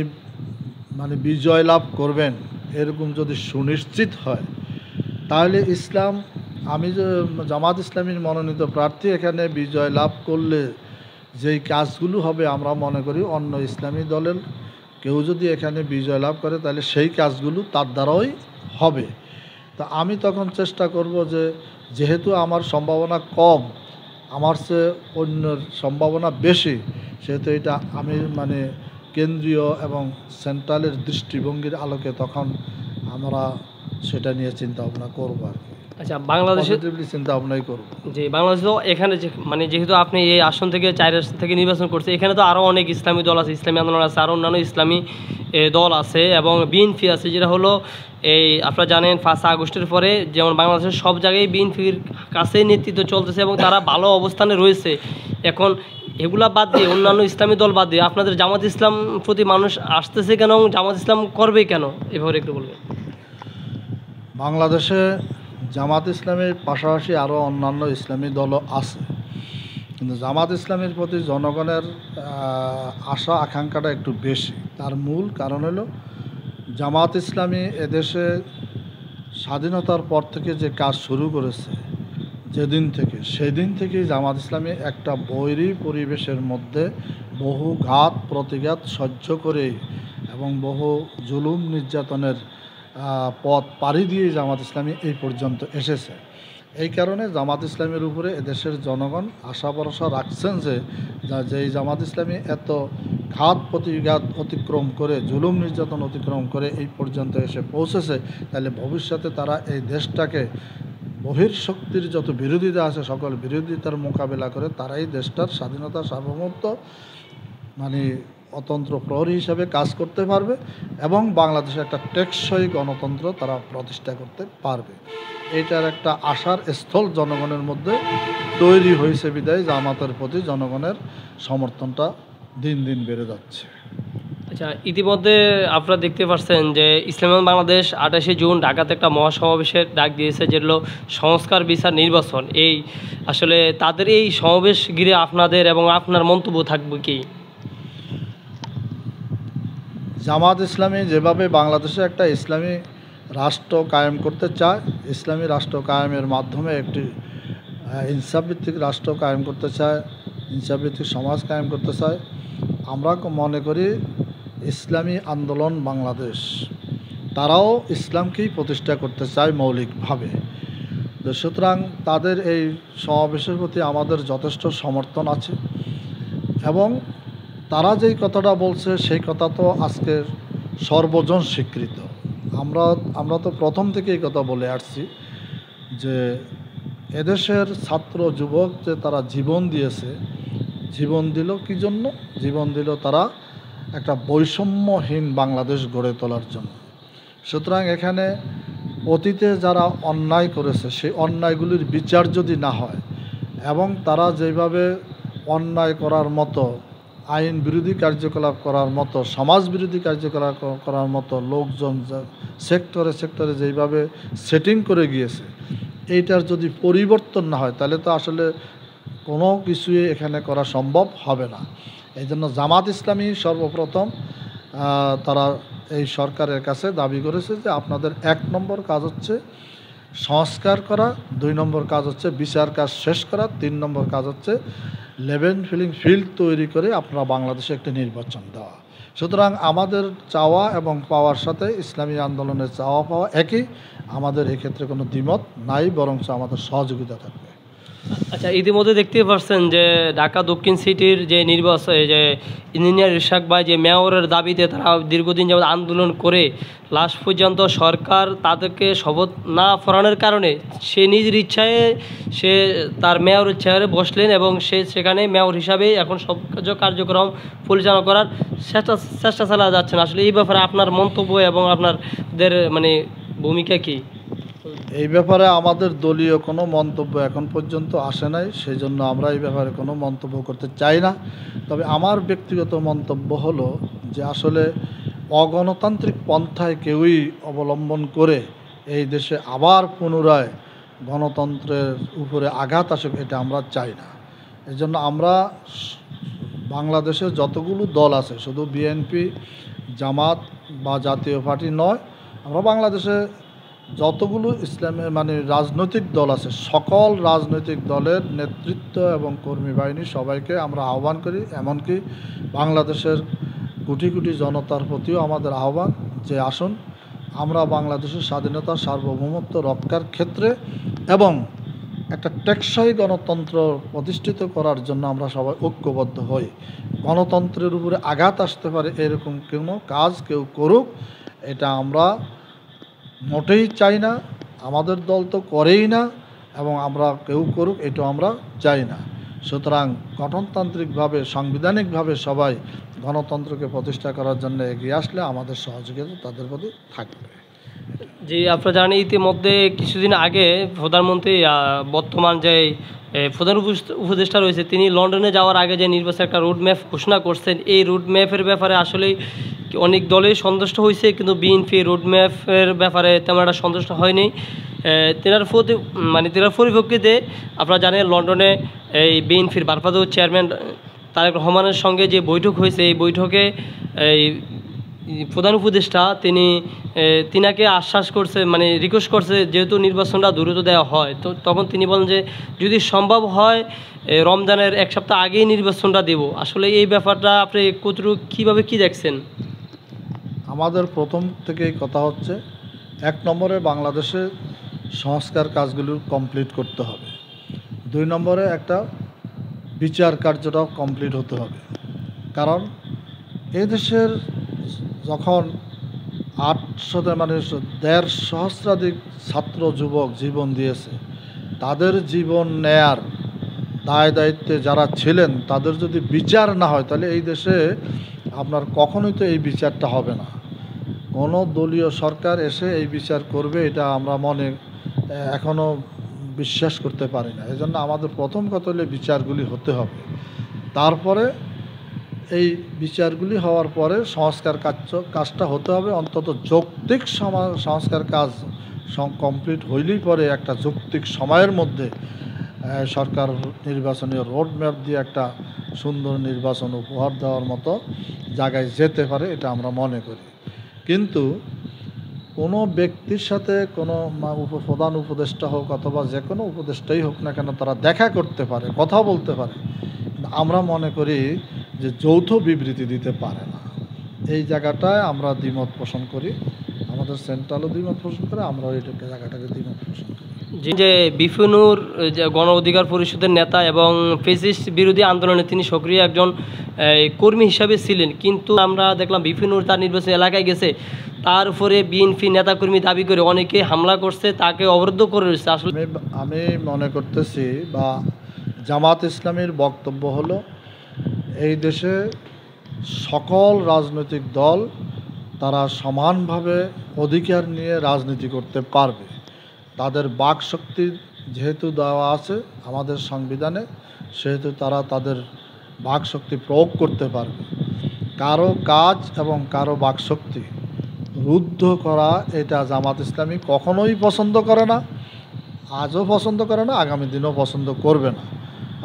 বিজয় লাভ করবেন এরকম যদি সুনিশ্চিত হয়, তাহলে আমি যে জামাত ইসলামীর মনোনীত প্রার্থী এখানে বিজয় লাভ করলে যেই কাজগুলো হবে আমরা মনে করি অন্য ইসলামী দলের কেউ যদি এখানে বিজয় লাভ করে তাহলে সেই কাজগুলো তার দ্বারাই হবে। তা আমি তখন চেষ্টা করব যে যেহেতু আমার সম্ভাবনা কম, আমার চেয়ে অন্যের সম্ভাবনা বেশি, সেহেতু এটা আমি কেন্দ্রীয় এবং সেন্ট্রালের দৃষ্টিভঙ্গির আলোকে তখন আমরা সেটা নিয়ে চিন্তা ভাবনা করবো আর কি। আচ্ছা, বাংলাদেশে চিন্তা ভাবনাই করবো যে বাংলাদেশেও এখানে যে যেহেতু আপনি এই আসন থেকে 4 আসন থেকে নির্বাচন করছে, এখানে তো আরও অনেক ইসলামী দল আছে, ইসলামী আন্দোলন আছে, আরও অন্যান্য ইসলামী দল আছে এবং বিএনপি আছে, যেটা হলো এই আপনারা জানেন 5 আগস্টের পরে যেমন বাংলাদেশের সব জায়গায় বিএনপির কাছে নেতৃত্ব চলতেছে এবং তারা ভালো অবস্থানে রয়েছে। এখন এগুলা বাদ দিয়ে অন্যান্য ইসলামী দল বাদ দিয়ে আপনাদের জামাত ইসলাম প্রতি মানুষ আসতেছে কেন এবং জামাত ইসলাম করবে কেন, এভাবে একটু বলবেন। বাংলাদেশে জামাত ইসলামের পাশাপাশি আরও অন্যান্য ইসলামী দলও আছে, কিন্তু জামাত ইসলামের প্রতি জনগণের আশা আকাঙ্ক্ষাটা একটু বেশি। তার মূল কারণ হলো জামাত ইসলামী এদেশে স্বাধীনতার পর থেকে যে কাজ শুরু করেছে, সেদিন থেকেই জামাত ইসলামী একটা বৈরী পরিবেশের মধ্যে বহু ঘাত প্রতিঘাত সহ্য করেই এবং বহু জুলুম নির্যাতনের পথ পাড়ি দিয়ে জামাত ইসলামী এই পর্যন্ত এসেছে। এই কারণে জামাত ইসলামের উপরে এদেশের জনগণ আশা ভরসা রাখছেন যে যেই জামাত ইসলামী এত ঘাত প্রতিঘাত অতিক্রম করে, জুলুম নির্যাতন অতিক্রম করে এই পর্যন্ত এসে পৌঁছেছে, তাহলে ভবিষ্যতে তারা এই দেশটাকে বহির্শক্তির যত বিরোধিতা আছে সকল বিরোধিতার মোকাবেলা করে তারাই দেশটার স্বাধীনতা সার্বভৌমত্ব অতন্ত্র প্রহরী হিসাবে কাজ করতে পারবে এবং বাংলাদেশে একটা টেকসই গণতন্ত্র তারা প্রতিষ্ঠা করতে পারবে। এইটার একটা আশার স্থল জনগণের মধ্যে তৈরি হয়েছে বিদায় জামাতের প্রতি জনগণের সমর্থনটা দিন দিন বেড়ে যাচ্ছে। আচ্ছা, ইতিমধ্যে আপনারা দেখতে পাচ্ছেন যে ইসলামী বাংলাদেশ 28শে জুন ঢাকাতে একটা মহাসমাবেশের ডাক দিয়েছে, যেগুলো সংস্কার বিচার নির্বাচন। এই আসলে তাদের এই সমাবেশ ঘিরে আপনাদের এবং আপনার মন্তব্য থাকবে কি? জামাত ইসলামী যেভাবে বাংলাদেশে একটা ইসলামী রাষ্ট্র কায়েম করতে চায়, ইসলামী রাষ্ট্র কায়েমের মাধ্যমে একটি ইনসাফভিত্তিক রাষ্ট্র কায়েম করতে চায়, ইনসাফভিত্তিক সমাজ কায়েম করতে চায়, আমরা মনে করি ইসলামী আন্দোলন বাংলাদেশ তারাও ইসলামকেই প্রতিষ্ঠা করতে চায় মৌলিকভাবে। তো সুতরাং তাদের এই সমাবেশের প্রতি আমাদের যথেষ্ট সমর্থন আছে এবং তারা যেই কথাটা বলছে সেই কথা তো আজকের সর্বজন স্বীকৃত। আমরা তো প্রথম থেকে এই কথা বলে আসছি যে এদেশের ছাত্র যুবক যে তারা জীবন দিয়েছে, জীবন দিল কী জন্য? জীবন দিল তারা একটা বৈষম্যহীন বাংলাদেশ গড়ে তোলার জন্য। সুতরাং এখানে অতীতে যারা অন্যায় করেছে সেই অন্যায়গুলির বিচার যদি না হয় এবং তারা যেভাবে অন্যায় করার মতো, আইন বিরোধী কার্যকলাপ করার মতো, সমাজ বিরোধী কার্যকলাপ করার মতো লোকজন সেক্টরে সেক্টরে যেইভাবে সেটিং করে গিয়েছে, এইটার যদি পরিবর্তন না হয় তাহলে তো আসলে কোনো কিছুই এখানে করা সম্ভব হবে না। এই জন্য জামাত ইসলামী সর্বপ্রথম তারা এই সরকারের কাছে দাবি করেছে যে আপনাদের 1 নম্বর কাজ হচ্ছে সংস্কার করা, 2 নম্বর কাজ হচ্ছে বিচার কাজ শেষ করা, 3 নম্বর কাজ হচ্ছে লেভেল ফিলিং ফিল্ড তৈরি করে আপনারা বাংলাদেশে একটি নির্বাচন দেওয়া। সুতরাং আমাদের চাওয়া এবং পাওয়ার সাথে ইসলামী আন্দোলনের চাওয়া পাওয়া একই। আমাদের এক্ষেত্রে কোনো দ্বিমত নাই, বরঞ্চ আমাদের সহযোগিতা থাকবে। আচ্ছা, ইতিমধ্যে দেখতে পাচ্ছেন যে ঢাকা দক্ষিণ সিটির যে নির্বাচন, যে ইঞ্জিনিয়ার ইশাক ভাই যে মেয়রের দাবিতে তারা দীর্ঘদিন যাবত আন্দোলন করে লাস্ট পর্যন্ত সরকার তাদেরকে শপথ না পড়ানোর কারণে সে নিজের ইচ্ছায় সে তার মেয়রের চেয়ারে বসলেন এবং সে সেখানে মেয়র হিসাবে এখন সব কার্যক্রম পরিচালনা করার চেষ্টা চালা যাচ্ছেন। আসলে এই ব্যাপারে আপনার মন্তব্য এবং আপনাদের মানে ভূমিকা কী? এই ব্যাপারে আমাদের দলীয় কোনো মন্তব্য এখন পর্যন্ত আসে নাই, সেই জন্য আমরা এই ব্যাপারে কোনো মন্তব্য করতে চাই না। তবে আমার ব্যক্তিগত মন্তব্য হলো যে আসলে অগণতান্ত্রিক পন্থায় কেউই অবলম্বন করে এই দেশে আবার পুনরায় গণতন্ত্রের উপরে আঘাত আসুক, এটা আমরা চাই না। এই জন্য আমরা বাংলাদেশের যতগুলো দল আছে, শুধু বিএনপি, জামাত বা জাতীয় পার্টি নয়, আমরা বাংলাদেশে যতগুলো ইসলামের মানে রাজনৈতিক দল আছে, সকল রাজনৈতিক দলের নেতৃত্ব এবং কর্মী বাহিনী সবাইকে আমরা আহ্বান করি, এমনকি বাংলাদেশের কোটি কোটি জনতার প্রতিও আমাদের আহ্বান যে আসুন আমরা বাংলাদেশের স্বাধীনতা সার্বভৌমত্ব রক্ষার ক্ষেত্রে এবং একটা টেকসই গণতন্ত্র প্রতিষ্ঠিত করার জন্য আমরা সবাই ঐক্যবদ্ধ হই। গণতন্ত্রের উপরে আঘাত আসতে পারে এরকম কোনো কাজ কেউ করুক, এটা আমরা মোটেই চাই না। আমাদের দল তো করেই না এবং আমরা কেউ করুক এটা আমরা চাই না। সুতরাং গণতান্ত্রিকভাবে, সাংবিধানিকভাবে সবাই গণতন্ত্রকে প্রতিষ্ঠা করার জন্য এগিয়ে আসলে আমাদের সহযোগিতা তাদের প্রতি থাকবে। জি, আপনারা জানেন ইতিমধ্যে কিছুদিন আগে প্রধানমন্ত্রী বর্তমান যে প্রধান উপদেষ্টা রয়েছে তিনি লন্ডনে যাওয়ার আগে যে নির্বাচন একটা রোডম্যাপ ঘোষণা করছেন, এই রোডম্যাপের ব্যাপারে আসলেই অনেক দলেই সন্তুষ্ট হয়েছে, কিন্তু বিএনপি রোডম্যাপের ব্যাপারে তেমন একটা সন্তুষ্ট হয়নি। তেনার পরিপ্রেক্ষিতে আপনারা জানেন লন্ডনে এই বিএনপির ভারপ্রাপ্ত চেয়ারম্যান তারেক রহমানের সঙ্গে যে বৈঠক হয়েছে, এই বৈঠকে এই প্রধান উপদেষ্টা তিনাকে আশ্বাস করছে, মানে রিকোয়েস্ট করছে যেহেতু নির্বাচনটা দ্রুত দেওয়া হয়, তো তখন তিনি বলেন যে যদি সম্ভব হয় রমজানের 1 সপ্তাহ আগেই নির্বাচনটা দেব। আসলে এই ব্যাপারটা আপনি কীভাবে কী দেখছেন? আমাদের প্রথম থেকেই কথা হচ্ছে 1 নম্বরে বাংলাদেশে সংস্কার কাজগুলো কমপ্লিট করতে হবে, 2 নম্বরে একটা বিচার কার্যটাও কমপ্লিট হতে হবে। কারণ এই দেশের যখন 1.5 সহস্রাধিক ছাত্র যুবক জীবন দিয়েছে, তাদের জীবন নেয়ার দায় দায়িত্বে যারা ছিলেন তাদের যদি বিচার না হয় তাহলে এই দেশে আপনার কখনোই তো এই বিচারটা হবে না। কোনো দলীয় সরকার এসে এই বিচার করবে এটা আমরা এখনও বিশ্বাস করতে পারি না। এই জন্য আমাদের প্রথম কথা হলে বিচারগুলি হতে হবে, তারপরে এই বিচারগুলি হওয়ার পরে সংস্কার কাজটা হতে হবে। অন্তত যৌক্তিক সংস্কার কাজ কমপ্লিট হইলেই পরে একটা যৌক্তিক সময়ের মধ্যে সরকার নির্বাচনী রোডম্যাপ দিয়ে একটা সুন্দর নির্বাচন উপহার দেওয়ার মতো জায়গায় যেতে পারে, এটা আমরা মনে করি। কিন্তু কোনো ব্যক্তির সাথে কোনো প্রধান উপদেষ্টা হোক অথবা যে কোনো উপদেষ্টাই হোক না কেন তারা দেখা করতে পারে, কথা বলতে পারে, আমরা মনে করি যে যৌথ বিবৃতি দিতে পারে না। এই জায়গাটায় আমরা দ্বিমত পোষণ করি, আমাদের সেন্ট্রালও দ্বিমত পোষণ করে, আমরাও এই জায়গাটাকে দ্বিমত পোষণ করি। যে বিপিনুর যে গণ অধিকার পরিষদের নেতা এবং ফেসিস্ট বিরোধী আন্দোলনে তিনি সক্রিয় একজন কর্মী হিসাবে ছিলেন, কিন্তু আমরা দেখলাম বিপিনুর তার নির্বাচনী এলাকায় গেছে, তার উপরে বিএনপি নেতাকর্মী দাবি করে অনেকে হামলা করছে, তাকে অবরুদ্ধ করে রয়েছে। আসলে আমি মনে করতেছি বা জামাত ইসলামীর বক্তব্য হলো এই দেশে সকল রাজনৈতিক দল তারা সমানভাবে অধিকার নিয়ে রাজনীতি করতে পারবে। তাদের বাকশক্তি যেহেতু দেওয়া আছে আমাদের সংবিধানে, সেহেতু তারা তাদের বাকশক্তি প্রয়োগ করতে পারবে। কারো কাজ এবং কারো বাকশক্তি রুদ্ধ করা এটা জামাত ইসলামী কখনোই পছন্দ করে না, আজও পছন্দ করে না, আগামী দিনও পছন্দ করবে না।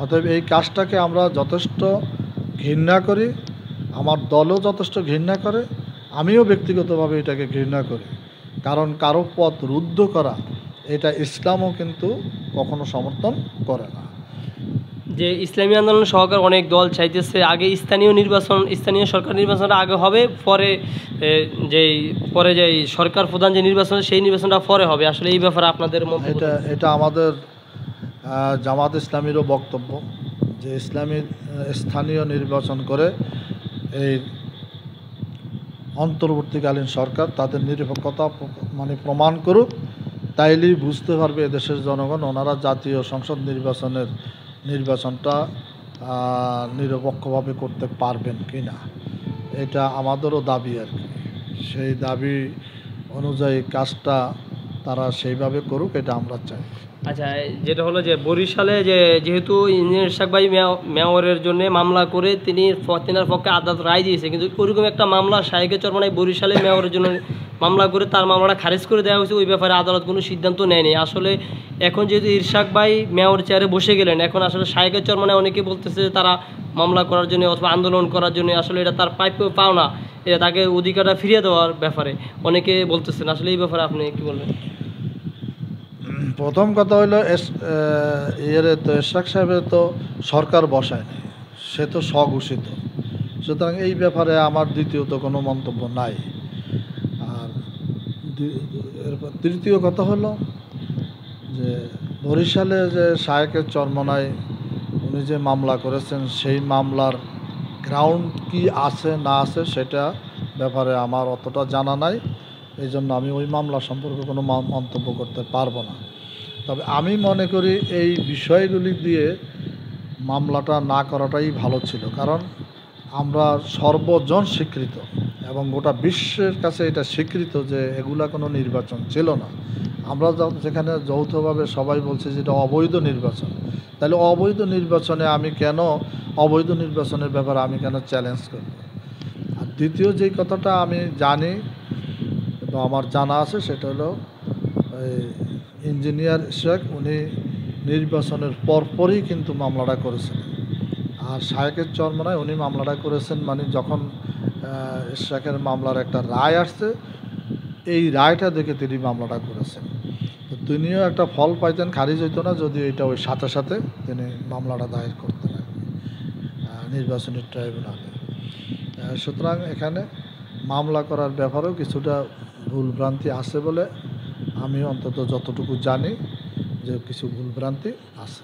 অতএব এই কাজটাকে আমরা যথেষ্ট ঘৃণা করি, আমার দলও যথেষ্ট ঘৃণা করে, আমিও ব্যক্তিগতভাবে এটাকে ঘৃণা করি। কারণ কারো পথ রুদ্ধ করা এটা ইসলামও কিন্তু কখনো সমর্থন করে না। যে ইসলামী আন্দোলন সহকার অনেক দল চাইতেছে আগে স্থানীয় সরকার নির্বাচনটা আগে হবে, পরে যে সরকার প্রধান যে নির্বাচন সেই নির্বাচনটা পরে হবে। আসলে এই ব্যাপারে আপনাদের মন্তব্য? এটা আমাদের জামাত ইসলামীরও বক্তব্য যে স্থানীয় নির্বাচন করে এই অন্তর্বর্তীকালীন সরকার তাদের নিরপেক্ষতা প্রমাণ করুক, তাইলেই বুঝতে পারবে এদেশের জনগণ ওনারা জাতীয় সংসদ নির্বাচনটা নিরপেক্ষভাবে করতে পারবেন কি না। এটা আমাদেরও দাবি আর কি। সেই দাবি অনুযায়ী কাজটা তারা সেইভাবে করুক, এটা আমরা চাই। আচ্ছা, যেটা হলো যে বরিশালে যেহেতু ইঞ্জিনিয়ার ইশাক ভাই মেয়রের জন্য মামলা করে তেনার পক্ষে আদালত রায় দিয়েছে, কিন্তু ওইরকম একটা মামলা শাহেকে চরমনাই বরিশালে মেয়রের জন্য মামলা করে তার মামলাটা খারিজ করে দেওয়া হয়েছে। ওই ব্যাপারে আদালত কোনো সিদ্ধান্ত নেয়নি। আসলে এখন যেহেতু ইরশাক ভাই মেয়র চেয়ারে বসে গেলেন, এখন আসলে শাহেকে চরমনাই অনেকে বলতেছে যে তারা মামলা করার জন্য অথবা আন্দোলন করার জন্য আসলে এটা তার প্রাপ্য পাওনা, এটা তাকে অধিকারটা ফিরিয়ে দেওয়ার ব্যাপারে অনেকে বলতেছেন। আসলে এই ব্যাপারে আপনি কি বলবেন? প্রথম কথা হলো তো এরশাদ সাহেবের তো সরকার বসায় নেই, সে তো স্বঘোষিত, সুতরাং এই ব্যাপারে আমার দ্বিতীয়ত কোনো মন্তব্য নাই। আর এরপর তৃতীয় কথা হলো যে বরিশালে যে শাহেকের চরমনায় উনি যে মামলা করেছেন সেই মামলার গ্রাউন্ড কি আছে না আছে সেটা ব্যাপারে আমার অতটা জানা নাই, এই জন্য আমি ওই মামলা সম্পর্কে কোনো মন্তব্য করতে পারবো না। তবে আমি মনে করি এই বিষয়গুলি দিয়ে মামলাটা না করাটাই ভালো ছিল, কারণ আমরা সর্বজন স্বীকৃত এবং গোটা বিশ্বের কাছে এটা স্বীকৃত যে এগুলা কোনো নির্বাচন ছিল না। আমরা যেখানে যৌথভাবে সবাই বলছে যে এটা অবৈধ নির্বাচন, তাহলে অবৈধ নির্বাচনে অবৈধ নির্বাচনের ব্যাপারে আমি কেন চ্যালেঞ্জ করব? আর দ্বিতীয় যেই কথাটা আমি জানি বা আমার জানা আছে সেটা হলো ইঞ্জিনিয়ার ইশাক উনি নির্বাচনের পরপরই কিন্তু মামলাটা করেছেন, আর শাহেকের চরমনায় উনি মামলাটা করেছেন মানে যখন ইশাকের মামলার একটা রায় আসছে, এই রায়টা দেখে তিনি মামলাটা করেছেন। তো তিনিও একটা ফল পাইতেন, খারিজ হইতো না যদি এটা ওই সাথে সাথে তিনি মামলাটা দায়ের করতেন নির্বাচনী ট্রাইব্যুনালে। সুতরাং এখানে মামলা করার ব্যাপারেও কিছুটা ভুলভ্রান্তি আছে বলে আমি অন্তত যতটুকু জানি যে কিছু ভুলভ্রান্তি আছে।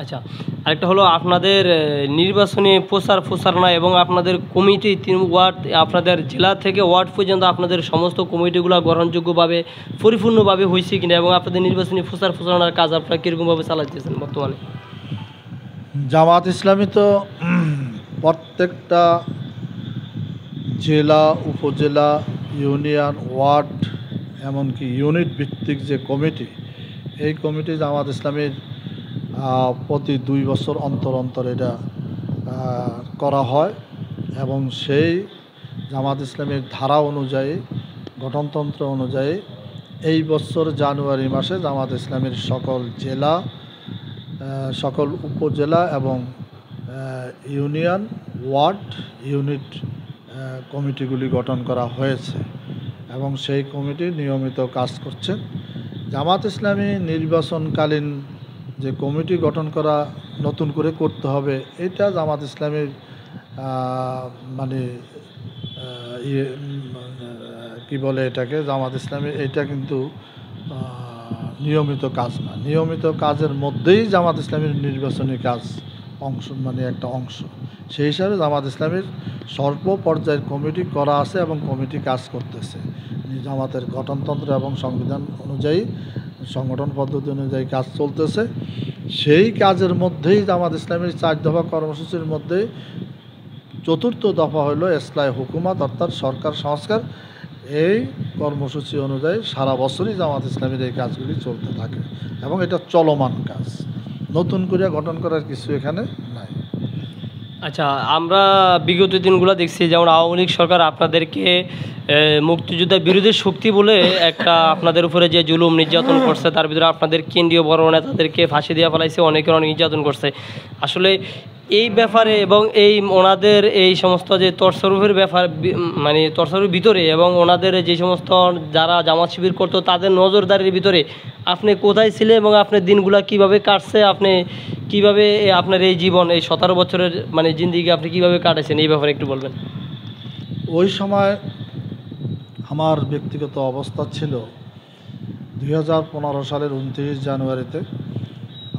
আচ্ছা, আরেকটা হলো আপনাদের নির্বাচনী প্রচারণা এবং আপনাদের কমিটি 3 ওয়ার্ড, আপনাদের জেলা থেকে ওয়ার্ড পর্যন্ত আপনাদের সমস্ত কমিটিগুলো গ্রহণযোগ্যভাবে পরিপূর্ণভাবে হয়েছে কিনা, এবং আপনাদের নির্বাচনী প্রচারণার কাজ আপনারা কীরকমভাবে চালাচ্ছেন বর্তমানে? জামাত ইসলামী তো প্রত্যেকটা জেলা, উপজেলা, ইউনিয়ন, ওয়ার্ড, এমনকি ইউনিট ভিত্তিক যে কমিটি, এই কমিটি জামাত ইসলামীর প্রতি 2 বছর অন্তর অন্তর এটা করা হয় এবং সেই জামাত ইসলামীর ধারা অনুযায়ী, গঠনতন্ত্র অনুযায়ী এই বছর জানুয়ারি মাসে জামাত ইসলামীর সকল জেলা, সকল উপজেলা এবং ইউনিয়ন, ওয়ার্ড, ইউনিট কমিটিগুলি গঠন করা হয়েছে এবং সেই কমিটি নিয়মিত কাজ করছে। জামাত ইসলামী নির্বাচনকালীন যে কমিটি গঠন করা নতুন করে করতে হবে, এটা জামাত ইসলামীর কি বলে এটাকে, জামাত ইসলামী এটা কিন্তু নিয়মিত কাজ না। নিয়মিত কাজের মধ্যেই জামাত ইসলামীর নির্বাচনী কাজ একটা অংশ। সেই হিসাবে জামাত ইসলামীর সর্ব পর্যায়ের কমিটি করা আছে এবং কমিটি কাজ করতেছে। জামাতের গঠনতন্ত্র এবং সংবিধান অনুযায়ী, সংগঠন পদ্ধতি অনুযায়ী কাজ চলতেছে। সেই কাজের মধ্যেই জামাত ইসলামীর 4 দফা কর্মসূচির মধ্যেই 4র্থ দফা হলো ইসলাহ হুকুমাত, অর্থাৎ সরকার সংস্কার। এই কর্মসূচি অনুযায়ী সারা বছরই জামাত ইসলামীর এই কাজগুলি চলতে থাকে এবং এটা চলমান কাজ, নতুন করে গঠন করার কিছু এখানে নাই। আচ্ছা, আমরা বিগত দিনগুলো দেখছি যেমন আওয়ামী লীগ সরকার আপনাদেরকে মুক্তিযোদ্ধা বিরোধী শক্তি বলে একটা আপনাদের উপরে যে জুলুম নির্যাতন করছে, তার ভিতরে আপনাদের কেন্দ্রীয় বড় নেতাদেরকে ফাঁসি দিয়ে ফেলাইছে, অনেকের অনেক নির্যাতন করছে। আসলে এই ব্যাপারে এবং এই ওনাদের এই সমস্ত যে তরসরুফের ব্যাপার, মানে তরসরুর ভিতরে এবং ওনাদের যে সমস্ত যারা জামাত শিবির করতো তাদের নজরদারির ভিতরে আপনি কোথায় ছিলেন এবং আপনার দিনগুলো কিভাবে কাটছে, আপনি কিভাবে আপনার এই জীবন, এই 17 বছরের মানে জিন্দিগি আপনি কিভাবে কাটাইছেন, এই ব্যাপারে একটু বলবেন। ওই সময় আমার ব্যক্তিগত অবস্থা ছিল 2015 সালের 29 জানুয়ারিতে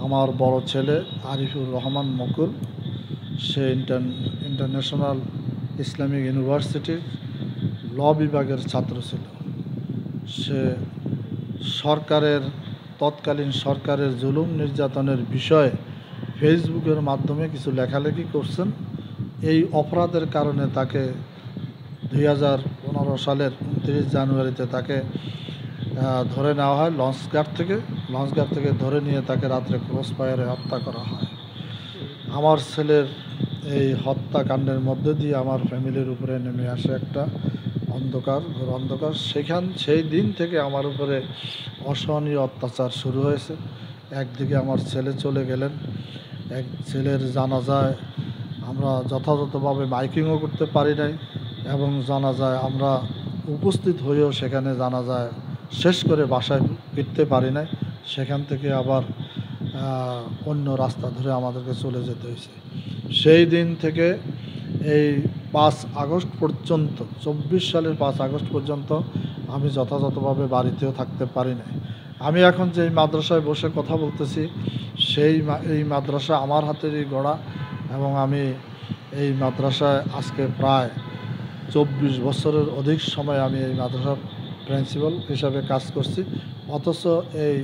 আমার বড় ছেলে আরিফুর রহমান মুকুল, সে ইন্টারন্যাশনাল ইসলামিক ইউনিভার্সিটির ল বিভাগের ছাত্র ছিল। সে তৎকালীন সরকারের জুলুম নির্যাতনের বিষয়ে ফেসবুকের মাধ্যমে কিছু লেখালেখি করছেন। এই অপরাধের কারণে তাকে 2015 সালের 29 জানুয়ারিতে তাকে ধরে নেওয়া হয় লঞ্চঘাট থেকে ধরে নিয়ে তাকে রাত্রে ক্রস ফায়ারে হত্যা করা হয়। আমার ছেলের এই হত্যাকাণ্ডের মধ্যে দিয়ে আমার ফ্যামিলির উপরে নেমে আসে একটা ঘোর অন্ধকার। সেই দিন থেকে আমার উপরে অসহনীয় অত্যাচার শুরু হয়েছে। একদিকে আমার ছেলে চলে গেলেন, এক ছেলের জানাজায় আমরা যথাযথভাবে মাইকিংও করতে পারি নাই এবং জানাজায় আমরা উপস্থিত হয়েও সেখানে জানাজায় শেষ করে বাসায় ফিরতে পারি নাই। সেখান থেকে আবার অন্য রাস্তা ধরে আমাদেরকে চলে যেতে হয়েছে। সেই দিন থেকে এই 5 আগস্ট পর্যন্ত, 24 সালের 5 আগস্ট পর্যন্ত আমি যথাযথভাবে বাড়িতেও থাকতে পারি নাই। আমি এখন যেই মাদ্রাসায় বসে কথা বলতেছি এই মাদ্রাসা আমার হাতেরই গড়া এবং আমি এই মাদ্রাসায় আজকে প্রায় 24 বছরের অধিক সময় আমি এই মাদ্রাসার প্রিন্সিপাল হিসাবে কাজ করছি। অথচ এই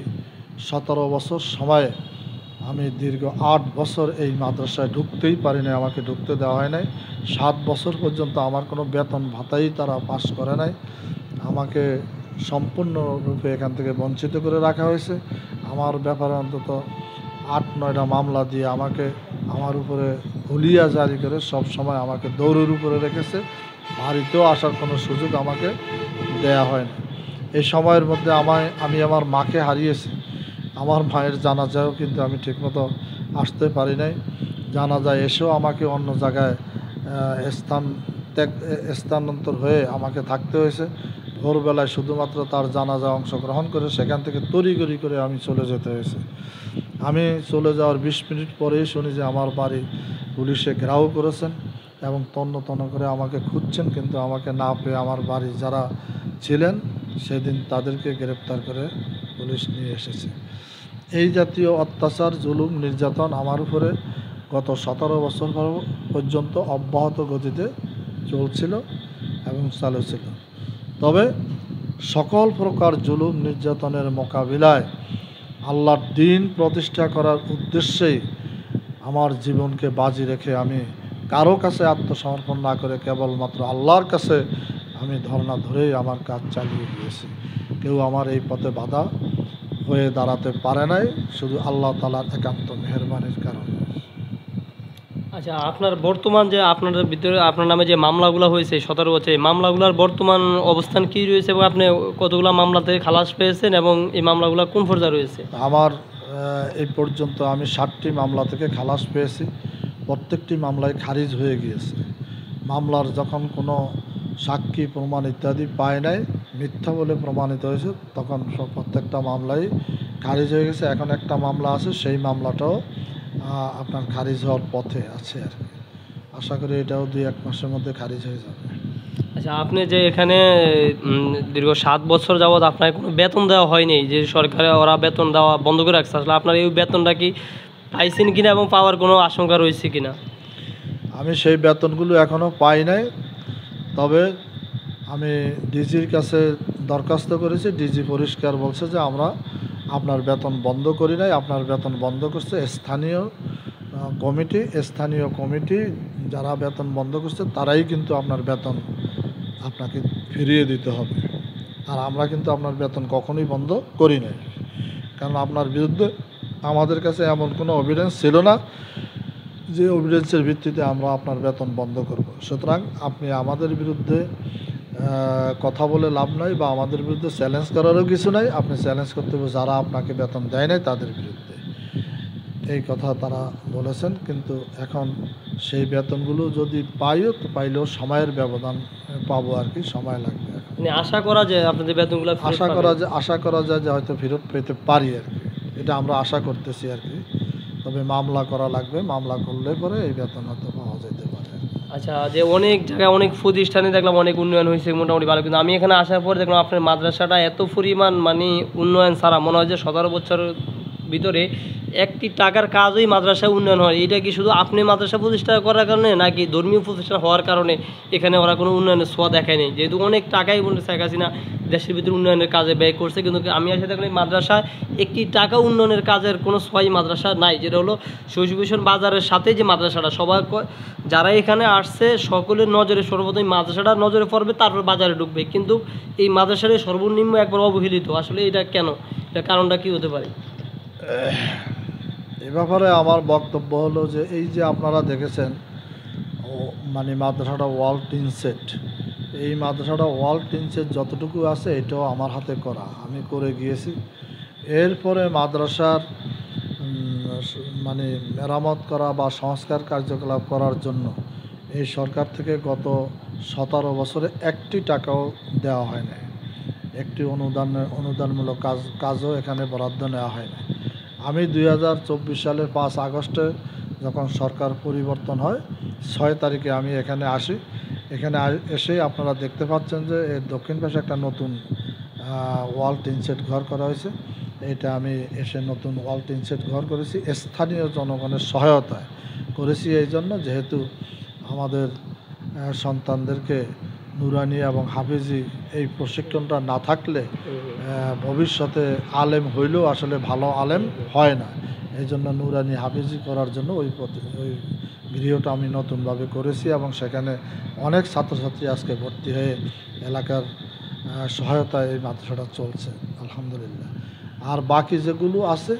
17 বছর সময়ে আমি দীর্ঘ 8 বছর এই মাদ্রাসায় ঢুকতেই পারি নাই, আমাকে ঢুকতে দেওয়া হয় নাই। 7 বছর পর্যন্ত আমার কোনো বেতন ভাতাই তারা পাস করে নাই। আমাকে সম্পূর্ণরূপে এখান থেকে বঞ্চিত করে রাখা হয়েছে। আমার ব্যাপারে অন্তত 8-9টা মামলা দিয়ে আমার উপরে হুলিয়া জারি করে সব সময় আমাকে দৌড়ের উপরে রেখেছে। বাড়িতেও আসার কোনো সুযোগ আমাকে দেয়া হয় না। এই সময়ের মধ্যে আমি আমার মাকে হারিয়েছি। আমার মায়ের জানাজায়ও কিন্তু আমি ঠিকমতো আসতে পারি নাই। জানাজায় এসেও আমাকে অন্য জায়গায় স্থানান্তর হয়ে আমাকে থাকতে হয়েছে। ভোরবেলায় শুধুমাত্র তার জানাজায় অংশগ্রহণ করে সেখান থেকে তড়িঘড়ি করে আমি চলে যেতে হয়েছে। আমি চলে যাওয়ার 20 মিনিট পরেই শুনি যে আমার বাড়ি পুলিশে ঘেরাও করেছেন এবং তন্ন করে আমাকে খুঁজছেন, কিন্তু আমাকে না পেয়ে আমার বাড়ি যারা ছিলেন সেদিন তাদেরকে গ্রেপ্তার করে পুলিশ নিয়ে এসেছে। এই জাতীয় অত্যাচার, জুলুম, নির্যাতন আমার উপরে গত 17 বছর পর্যন্ত অব্যাহত গতিতে চলছিল এবং চালু ছিল। তবে সকল প্রকার জুলুম নির্যাতনের মোকাবিলায় আল্লাহর দ্বীন প্রতিষ্ঠা করার উদ্দেশ্যেই আমার জীবনকে বাজি রেখে আমি কারো কাছে আত্মসমর্পণ না করে কেবলমাত্র আল্লাহর কাছে আমি ধর্ণা ধরেই আমার কাজ চালিয়ে গিয়েছি। কেউ আমার এই পথে বাধা হয়ে দাঁড়াতে পারে নাই, শুধু আল্লাহ তাআলার একান্ত মেহেরবানির কারণে। আচ্ছা, আপনার বর্তমান যে আপনাদের ভিতরে আপনার নামে যে মামলাগুলো হয়েছে 17 বছর, এই মামলাগুলোর বর্তমান অবস্থান কী রয়েছে এবং আপনি কতগুলো মামলা থেকে খালাস পেয়েছেন এবং এই মামলাগুলো কোন পর্যায়ে রয়েছে? আমার এই পর্যন্ত আমি 7টি মামলা থেকে খালাস পেয়েছি। প্রত্যেকটি মামলায় খারিজ হয়ে গিয়েছে। মামলার যখন কোনো সাক্ষী প্রমাণ ইত্যাদি পায় নাই, মিথ্যা বলে প্রমাণিত হয়েছে, তখন প্রত্যেকটা মামলাই খারিজ হয়ে গেছে। এখন একটা মামলা আছে, সেই মামলাটাও আপনার খারিজ হওয়ার পথে আছে আর কি। আশা করি এটাও 2-1 মাসের মধ্যে খারিজ হয়ে যাবে। আচ্ছা, আপনি যে এখানে দীর্ঘ 7 বছর যাবৎ আপনার কোনো বেতন দেওয়া হয়নি, যে সরকারে ওরা বেতন দেওয়া বন্ধ করে রাখছে, আসলে আপনার এই বেতনটা কি পাইছেন কিনা এবং পাওয়ার কোনো আশঙ্কা রয়েছে কিনা? আমি সেই বেতনগুলো এখনও পাই নাই, তবে আমি ডিজির কাছে দরখাস্ত করেছি। ডিজি পরিষ্কার বলছে যে আমরা আপনার বেতন বন্ধ করি নাই, আপনার বেতন বন্ধ করছে স্থানীয় কমিটি যারা বেতন বন্ধ করছে তারাই কিন্তু আপনার বেতন আপনাকে ফিরিয়ে দিতে হবে। আর আমরা কিন্তু আপনার বেতন কখনোই বন্ধ করি নাই, কারণ আপনার বিরুদ্ধে আমাদের কাছে এমন কোনো এভিডেন্স ছিল না যে এভিডেন্সের ভিত্তিতে আমরা আপনার বেতন বন্ধ করব। সুতরাং আপনি আমাদের বিরুদ্ধে কথা বলে লাভ নাই, বা আমাদের বিরুদ্ধে চ্যালেঞ্জ করারও কিছু নাই। আপনি চ্যালেঞ্জ করতে হবে যারা আপনাকে বেতন দেয় নাই তাদের বিরুদ্ধে, এই কথা তারা বলেছেন। কিন্তু এখন সেই বেতনগুলো যদি পাইও তো পাইলেও সময়ের ব্যবধান পাবো আর কি, সময় লাগবে। মানে আশা করা যায় আপনাদের বেতনগুলো আশা করা যায় যে হয়তো ফেরত পেতে পারি আর কি, এটা আমরা আশা করতেছি আর কি। তবে মামলা করা লাগবে, মামলা করলে পরে এই বেতন হয়তো পাওয়া যেতে পারে। আচ্ছা, যে অনেক জায়গায় অনেক প্রতিষ্ঠানে দেখলাম অনেক উন্নয়ন হয়েছে মোটামুটি ভালো, কিন্তু আমি এখানে আসার পর দেখলাম আপনার মাদ্রাসাটা এত পরিমাণ মানে উন্নয়ন ছাড়া মনে হয় যে 17 বছরের ভিতরে একটি টাকার কাজই মাদ্রাসায় উন্নয়ন হয়। এটা কি শুধু আপনি মাদ্রাসা প্রতিষ্ঠা করার কারণে, নাকি ধর্মীয় প্রতিষ্ঠান হওয়ার কারণে এখানে ওরা কোনো উন্নয়নের ছোঁয়া দেখায়নি? যেহেতু অনেক টাকাই বলতে শেখ হাসিনা দেশের ভিতরে উন্নয়নের কাজে ব্যয় করছে, কিন্তু আমি এসে দেখলাম মাদ্রাসায় একটি টাকা উন্নয়নের কাজের কোনো ছোঁয়াই মাদ্রাসা নাই। যেটা হলো শশীভূষণ বাজারের সাথে যে মাদ্রাসাটা, সবাই যারা এখানে আসছে সকলের নজরে সর্বপ্রথম মাদ্রাসাটা নজরে পড়বে, তারপর বাজারে ঢুকবে, কিন্তু এই মাদ্রাসাটা সর্বনিম্ন একবার অবহেলিত। আসলে এটা কেন, এটা কারণটা কি হতে পারে? এ ব্যাপারে আমার বক্তব্য হলো যে এই যে আপনারা দেখেছেন মানে মাদ্রাসাটা ওয়াল টিন সেট, এই মাদ্রাসাটা ওয়াল টিন সেট যতটুকু আছে এটাও আমার হাতে করা, আমি করে গিয়েছি। এরপরে মাদ্রাসার মানে মেরামত করা বা সংস্কার কার্যকলাপ করার জন্য এই সরকার থেকে গত 17 বছরে একটি টাকাও দেওয়া হয় না, একটি অনুদানমূলক কাজও এখানে বরাদ্দ নেওয়া হয় না। আমি 2024 সালের 5 আগস্টে যখন সরকার পরিবর্তন হয় 6 তারিখে আমি এখানে আসি। এখানে এসে আপনারা দেখতে পাচ্ছেন যে এর দক্ষিণ পাশে একটা নতুন ওয়াল টিন সেট ঘর করা হয়েছে। এটা আমি এসে নতুন ওয়াল টিন সেট ঘর করেছি, স্থানীয় জনগণের সহায়তায় করেছি। এই জন্য যেহেতু আমাদের সন্তানদেরকে নুরানি এবং হাফিজি এই প্রশিক্ষণটা না থাকলে ভবিষ্যতে আলেম হইলেও আসলে ভালো আলেম হয় না। এই জন্য নুরানি হাফিজি করার জন্য ওই গৃহটা আমি নতুনভাবে করেছি, এবং সেখানে অনেক ছাত্রছাত্রী আজকে ভর্তি হয়ে এলাকার সহায়তায় এই মাদ্রাসাটা চলছে আলহামদুলিল্লাহ। আর বাকি যেগুলো আছে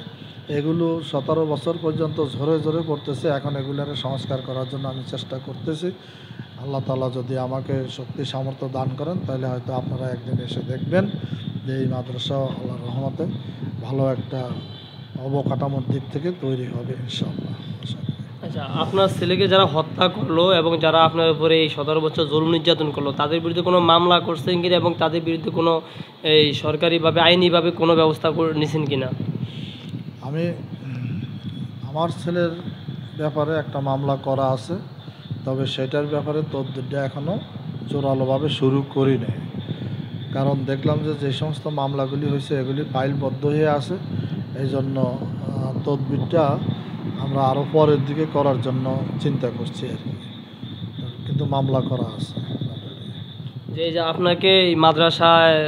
এগুলো 17 বছর পর্যন্ত ঝরে ঝরে পড়তেছে, এখন এগুলোর সংস্কার করার জন্য আমি চেষ্টা করতেছি। আল্লাহ তাআলা যদি আমাকে শক্তি সামর্থ্য দান করেন তাহলে হয়তো আপনারা একদিন এসে দেখবেন যে এই মাদ্রাসা আল্লাহর রহমতে ভালো একটা অবকাঠামোর দিক থেকে তৈরি হবে ইনশাআল্লাহ। আচ্ছা, আপনার ছেলেকে যারা হত্যা করলো এবং যারা আপনার উপরে এই 17 বছর জুলুম নির্যাতন করলো, তাদের বিরুদ্ধে কোনো মামলা করছেন কিনা এবং তাদের বিরুদ্ধে কোনো এই সরকারিভাবে আইনিভাবে কোনো ব্যবস্থা নিছেন কিনা? আমি আমার ছেলের ব্যাপারে একটা মামলা করা আছে, তবে সেটার ব্যাপারে তদবিরটা এখনও জোরালোভাবে শুরু করি নাই, কারণ দেখলাম যে সমস্ত মামলাগুলি হয়েছে এগুলি ফাইলবদ্ধ হয়ে আছে। এই জন্য তদবিরটা আমরা আরও পরের দিকে করার জন্য চিন্তা করছি আর কি, কিন্তু মামলা করা আছে। যে আপনাকে এই মাদ্রাসায়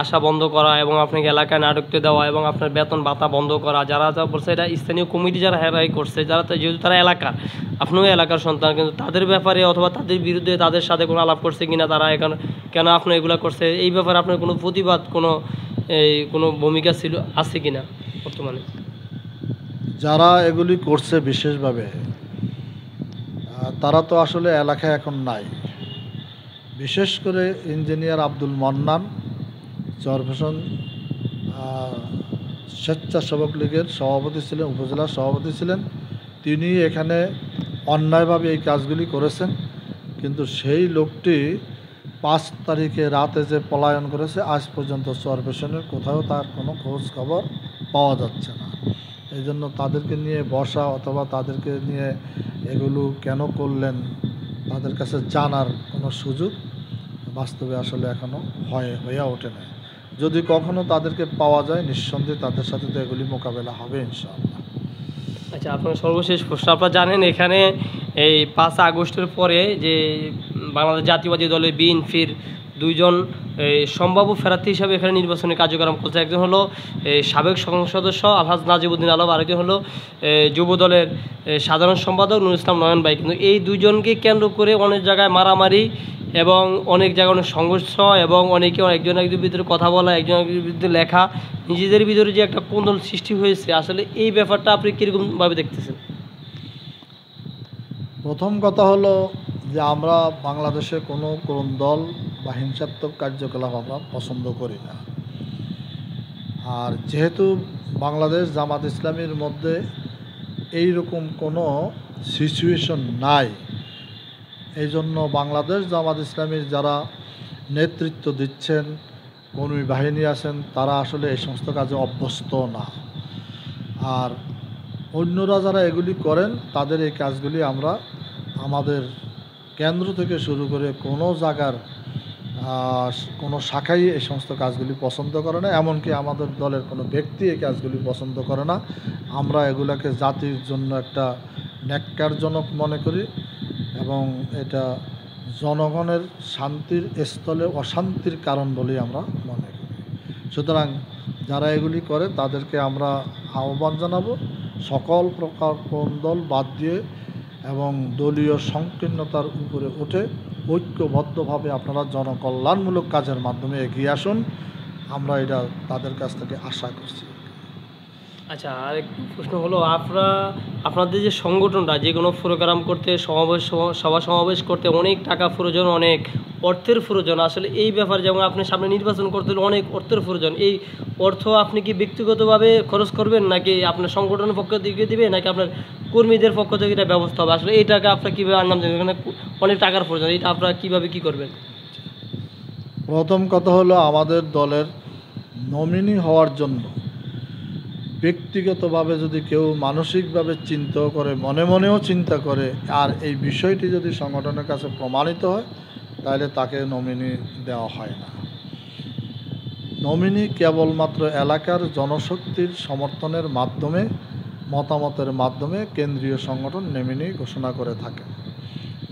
আসা বন্ধ করা এবং আপনাকে এলাকায় না ঢুকতে দেওয়া এবং আপনার বেতন ভাতা বন্ধ করা, যারা যা বলছে এটা স্থানীয় কমিটি যারা হেরাই করছে, যারা যেহেতু তারা এলাকার, আপনিও এলাকার সন্তান, কিন্তু তাদের ব্যাপারে অথবা তাদের বিরুদ্ধে তাদের সাথে কোনো আলাপ করছে কিনা, তারা এখানে কেন আপনার এগুলো করছে, এই ব্যাপারে আপনার কোনো প্রতিবাদ কোনো ভূমিকা ছিল আছে কিনা বর্তমানে? যারা এগুলি করছে বিশেষভাবে তারা তো আসলে এলাকায় এখন নাই। বিশেষ করে ইঞ্জিনিয়ার আব্দুল মান্নান চরফেশন স্বেচ্ছাসেবক লীগের সভাপতি ছিলেন, উপজেলার সভাপতি ছিলেন, তিনি এখানে অন্যায়ভাবে এই কাজগুলি করেছেন। কিন্তু সেই লোকটি 5 তারিখে রাতে যে পলায়ন করেছে, আজ পর্যন্ত চরফেশনের কোথাও তার কোনো খোঁজ খবর পাওয়া যাচ্ছে না। এই জন্য তাদেরকে নিয়ে বসা অথবা তাদেরকে নিয়ে এগুলো কেন করলেন তাদের কাছে জানার কোনো সুযোগ বাস্তবে আসলে এখনও হয়ে ওঠে না। যদি কখনো তাদেরকে পাওয়া যায়, নিঃসন্দেহে তাদের সাথে তো এগুলি মোকাবেলা হবে ইনশাআল্লাহ। আচ্ছা, আপনার সর্বশেষ প্রশ্ন, আপনারা জানেন এখানে এই 5 আগস্টের পরে যে বাংলাদেশ জাতীয়বাদী দলের বিএনপির দুইজন সম্ভাব্য প্রার্থী হিসাবে এখানে নির্বাচনী কার্যক্রম করছে। একজন হলো সাবেক সংসদ সদস্য আলহাজ নাজিবুদ্দিন আলম, আরেকজন হলো যুব দলের সাধারণ সম্পাদক নুরুল ইসলাম নয়ন ভাই। কিন্তু এই দুইজনকে কেন্দ্র করে অনেক জায়গায় মারামারি এবং অনেক জায়গায় অনেক সংঘর্ষ এবং অনেকে একজন একজনের ভিতরে কথা বলা, একজন একজনের ভিতরে লেখা, নিজেদের ভিতরে যে একটা কোন্দল সৃষ্টি হয়েছে, আসলে এই ব্যাপারটা আপনি কীরকমভাবে দেখতেছেন? প্রথম কথা হলো যে আমরা বাংলাদেশে কোনো দল বা হিংসাত্মক কার্যকলাপ আমরা পছন্দ করি না। আর যেহেতু বাংলাদেশ জামাত ইসলামীর মধ্যে এই রকম কোনো সিচুয়েশন নাই, এই জন্য বাংলাদেশ জামাত ইসলামীর যারা নেতৃত্ব দিচ্ছেন, কর্মী বাহিনী আছেন, তারা আসলে এই সমস্ত কাজে অভ্যস্ত না। আর অন্যরা যারা এগুলি করেন, তাদের এই কাজগুলি আমরা আমাদের কেন্দ্র থেকে শুরু করে কোনো জায়গার কোনো শাখাই এই সমস্ত কাজগুলি পছন্দ করে না। এমনকি আমাদের দলের কোনো ব্যক্তি এই কাজগুলি পছন্দ করে না। আমরা এগুলাকে জাতির জন্য একটা ন্যাক্কারজনক মনে করি এবং এটা জনগণের শান্তির স্থলে অশান্তির কারণ বলেই আমরা মনে করি। সুতরাং যারা এগুলি করে তাদেরকে আমরা আহ্বান জানাবো সকল প্রকার কোন্দল বাদ দিয়ে এবং দলীয় সংকীর্ণতার উপরে উঠে ঐক্যবদ্ধভাবে আপনারা জনকল্যাণমূলক কাজের মাধ্যমে এগিয়ে আসুন। আমরা এটা তাদের কাছ থেকে আশা করছি। আচ্ছা, আরেক প্রশ্ন হলো, আপনাদের যে সংগঠনটা যে কোনো প্রোগ্রাম করতে, সভা সমাবেশ করতে অনেক টাকা প্রয়োজন, অনেক অর্থের প্রয়োজন। আসলে এই ব্যাপারে যেমন আপনি সামনে নির্বাচন করতে হলে অনেক অর্থের প্রয়োজন, এই অর্থ আপনি কি ব্যক্তিগতভাবে খরচ করবেন, নাকি আপনার সংগঠনের পক্ষ থেকে দিবে, নাকি আপনার কর্মীদের পক্ষ থেকে এটা ব্যবস্থা হবে? আসলে এই টাকা আপনার কীভাবে আনলাম দেবেন? এখানে অনেক টাকার প্রয়োজন, এটা আপনারা কীভাবে কী করবেন? প্রথম কথা হলো, আমাদের দলের নমিনি হওয়ার জন্য ব্যক্তিগতভাবে যদি কেউ মানসিকভাবে চিন্তা করে, মনে মনেও চিন্তা করে, আর এই বিষয়টি যদি সংগঠনের কাছে প্রমাণিত হয়, তাহলে তাকে নমিনি দেওয়া হয় না। নমিনি কেবলমাত্র এলাকার জনশক্তির সমর্থনের মাধ্যমে, মতামতের মাধ্যমে কেন্দ্রীয় সংগঠন নমিনি ঘোষণা করে থাকে।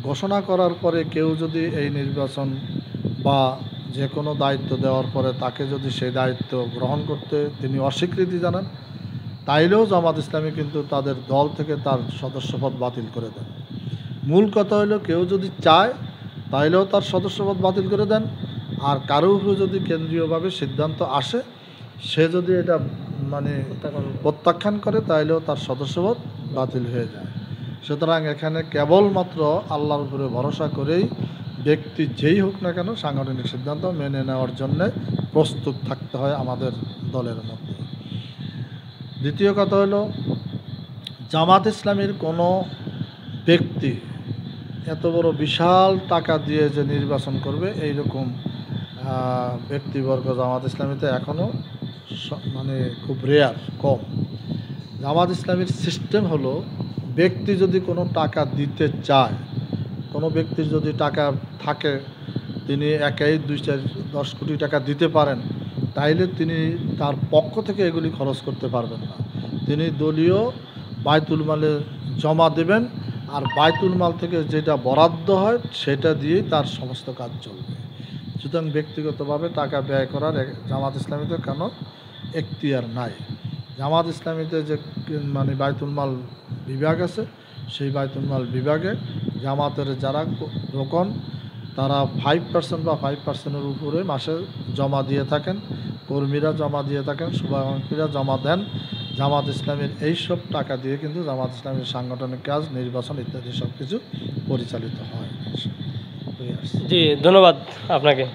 ঘোষণা করার পরে কেউ যদি এই নির্বাচন বা যে কোনো দায়িত্ব দেওয়ার পরে তাকে যদি সেই দায়িত্ব গ্রহণ করতে তিনি অস্বীকৃতি জানান, তাইলেও জামাত ইসলামী কিন্তু তাদের দল থেকে তার সদস্যপদ বাতিল করে দেন। মূল কথা হলো, কেউ যদি চায় তাইলেও তার সদস্যপদ বাতিল করে দেন, আর কারো উপরে যদি কেন্দ্রীয়ভাবে সিদ্ধান্ত আসে, সে যদি এটা প্রত্যাখ্যান করে, তাইলেও তার সদস্যপদ বাতিল হয়ে যায়। সুতরাং এখানে কেবলমাত্র আল্লাহর উপরে ভরসা করেই ব্যক্তি যেই হোক না কেন সাংগঠনিক সিদ্ধান্ত মেনে নেওয়ার জন্য প্রস্তুত থাকতে হয় আমাদের দলের মধ্যে। দ্বিতীয় কথা হলো, জামাত ইসলামীর কোনো ব্যক্তি এত বড় বিশাল টাকা দিয়ে যে নির্বাচন করবে, এইরকম ব্যক্তিবর্গ জামাত ইসলামীতে এখনও খুব রেয়ার, কম। জামাত ইসলামীর সিস্টেম হলো, ব্যক্তি যদি কোনো টাকা দিতে চায়, কোনো ব্যক্তির যদি টাকা থাকে, তিনি একাই 2-4-10 কোটি টাকা দিতে পারেন, তাইলে তিনি তার পক্ষ থেকে এগুলি খরচ করতে পারবেন না। তিনি দলীয় বায়তুল মালে জমা দেবেন, আর বায়তুল মাল থেকে যেটা বরাদ্দ হয় সেটা দিয়েই তার সমস্ত কাজ চলবে। সুতরাং ব্যক্তিগতভাবে টাকা ব্যয় করার জামাত ইসলামীতে কেন এখতিয়ার নাই। জামাত ইসলামীতে যে বায়তুল মাল বিভাগ আছে, সেই বায়তুল মাল বিভাগে জামাতের যারা রোকন, তারা 5% বা 5%-এর উপরে মাসে জমা দিয়ে থাকেন, কর্মীরা জমা দিয়ে থাকেন, শুভাকাঙ্ক্ষীরা জমা দেন। জামাত ইসলামীর এইসব টাকা দিয়ে কিন্তু জামাত ইসলামীর সাংগঠনিক কাজ, নির্বাচন ইত্যাদি সব কিছু পরিচালিত হয়। জি, ধন্যবাদ আপনাকে।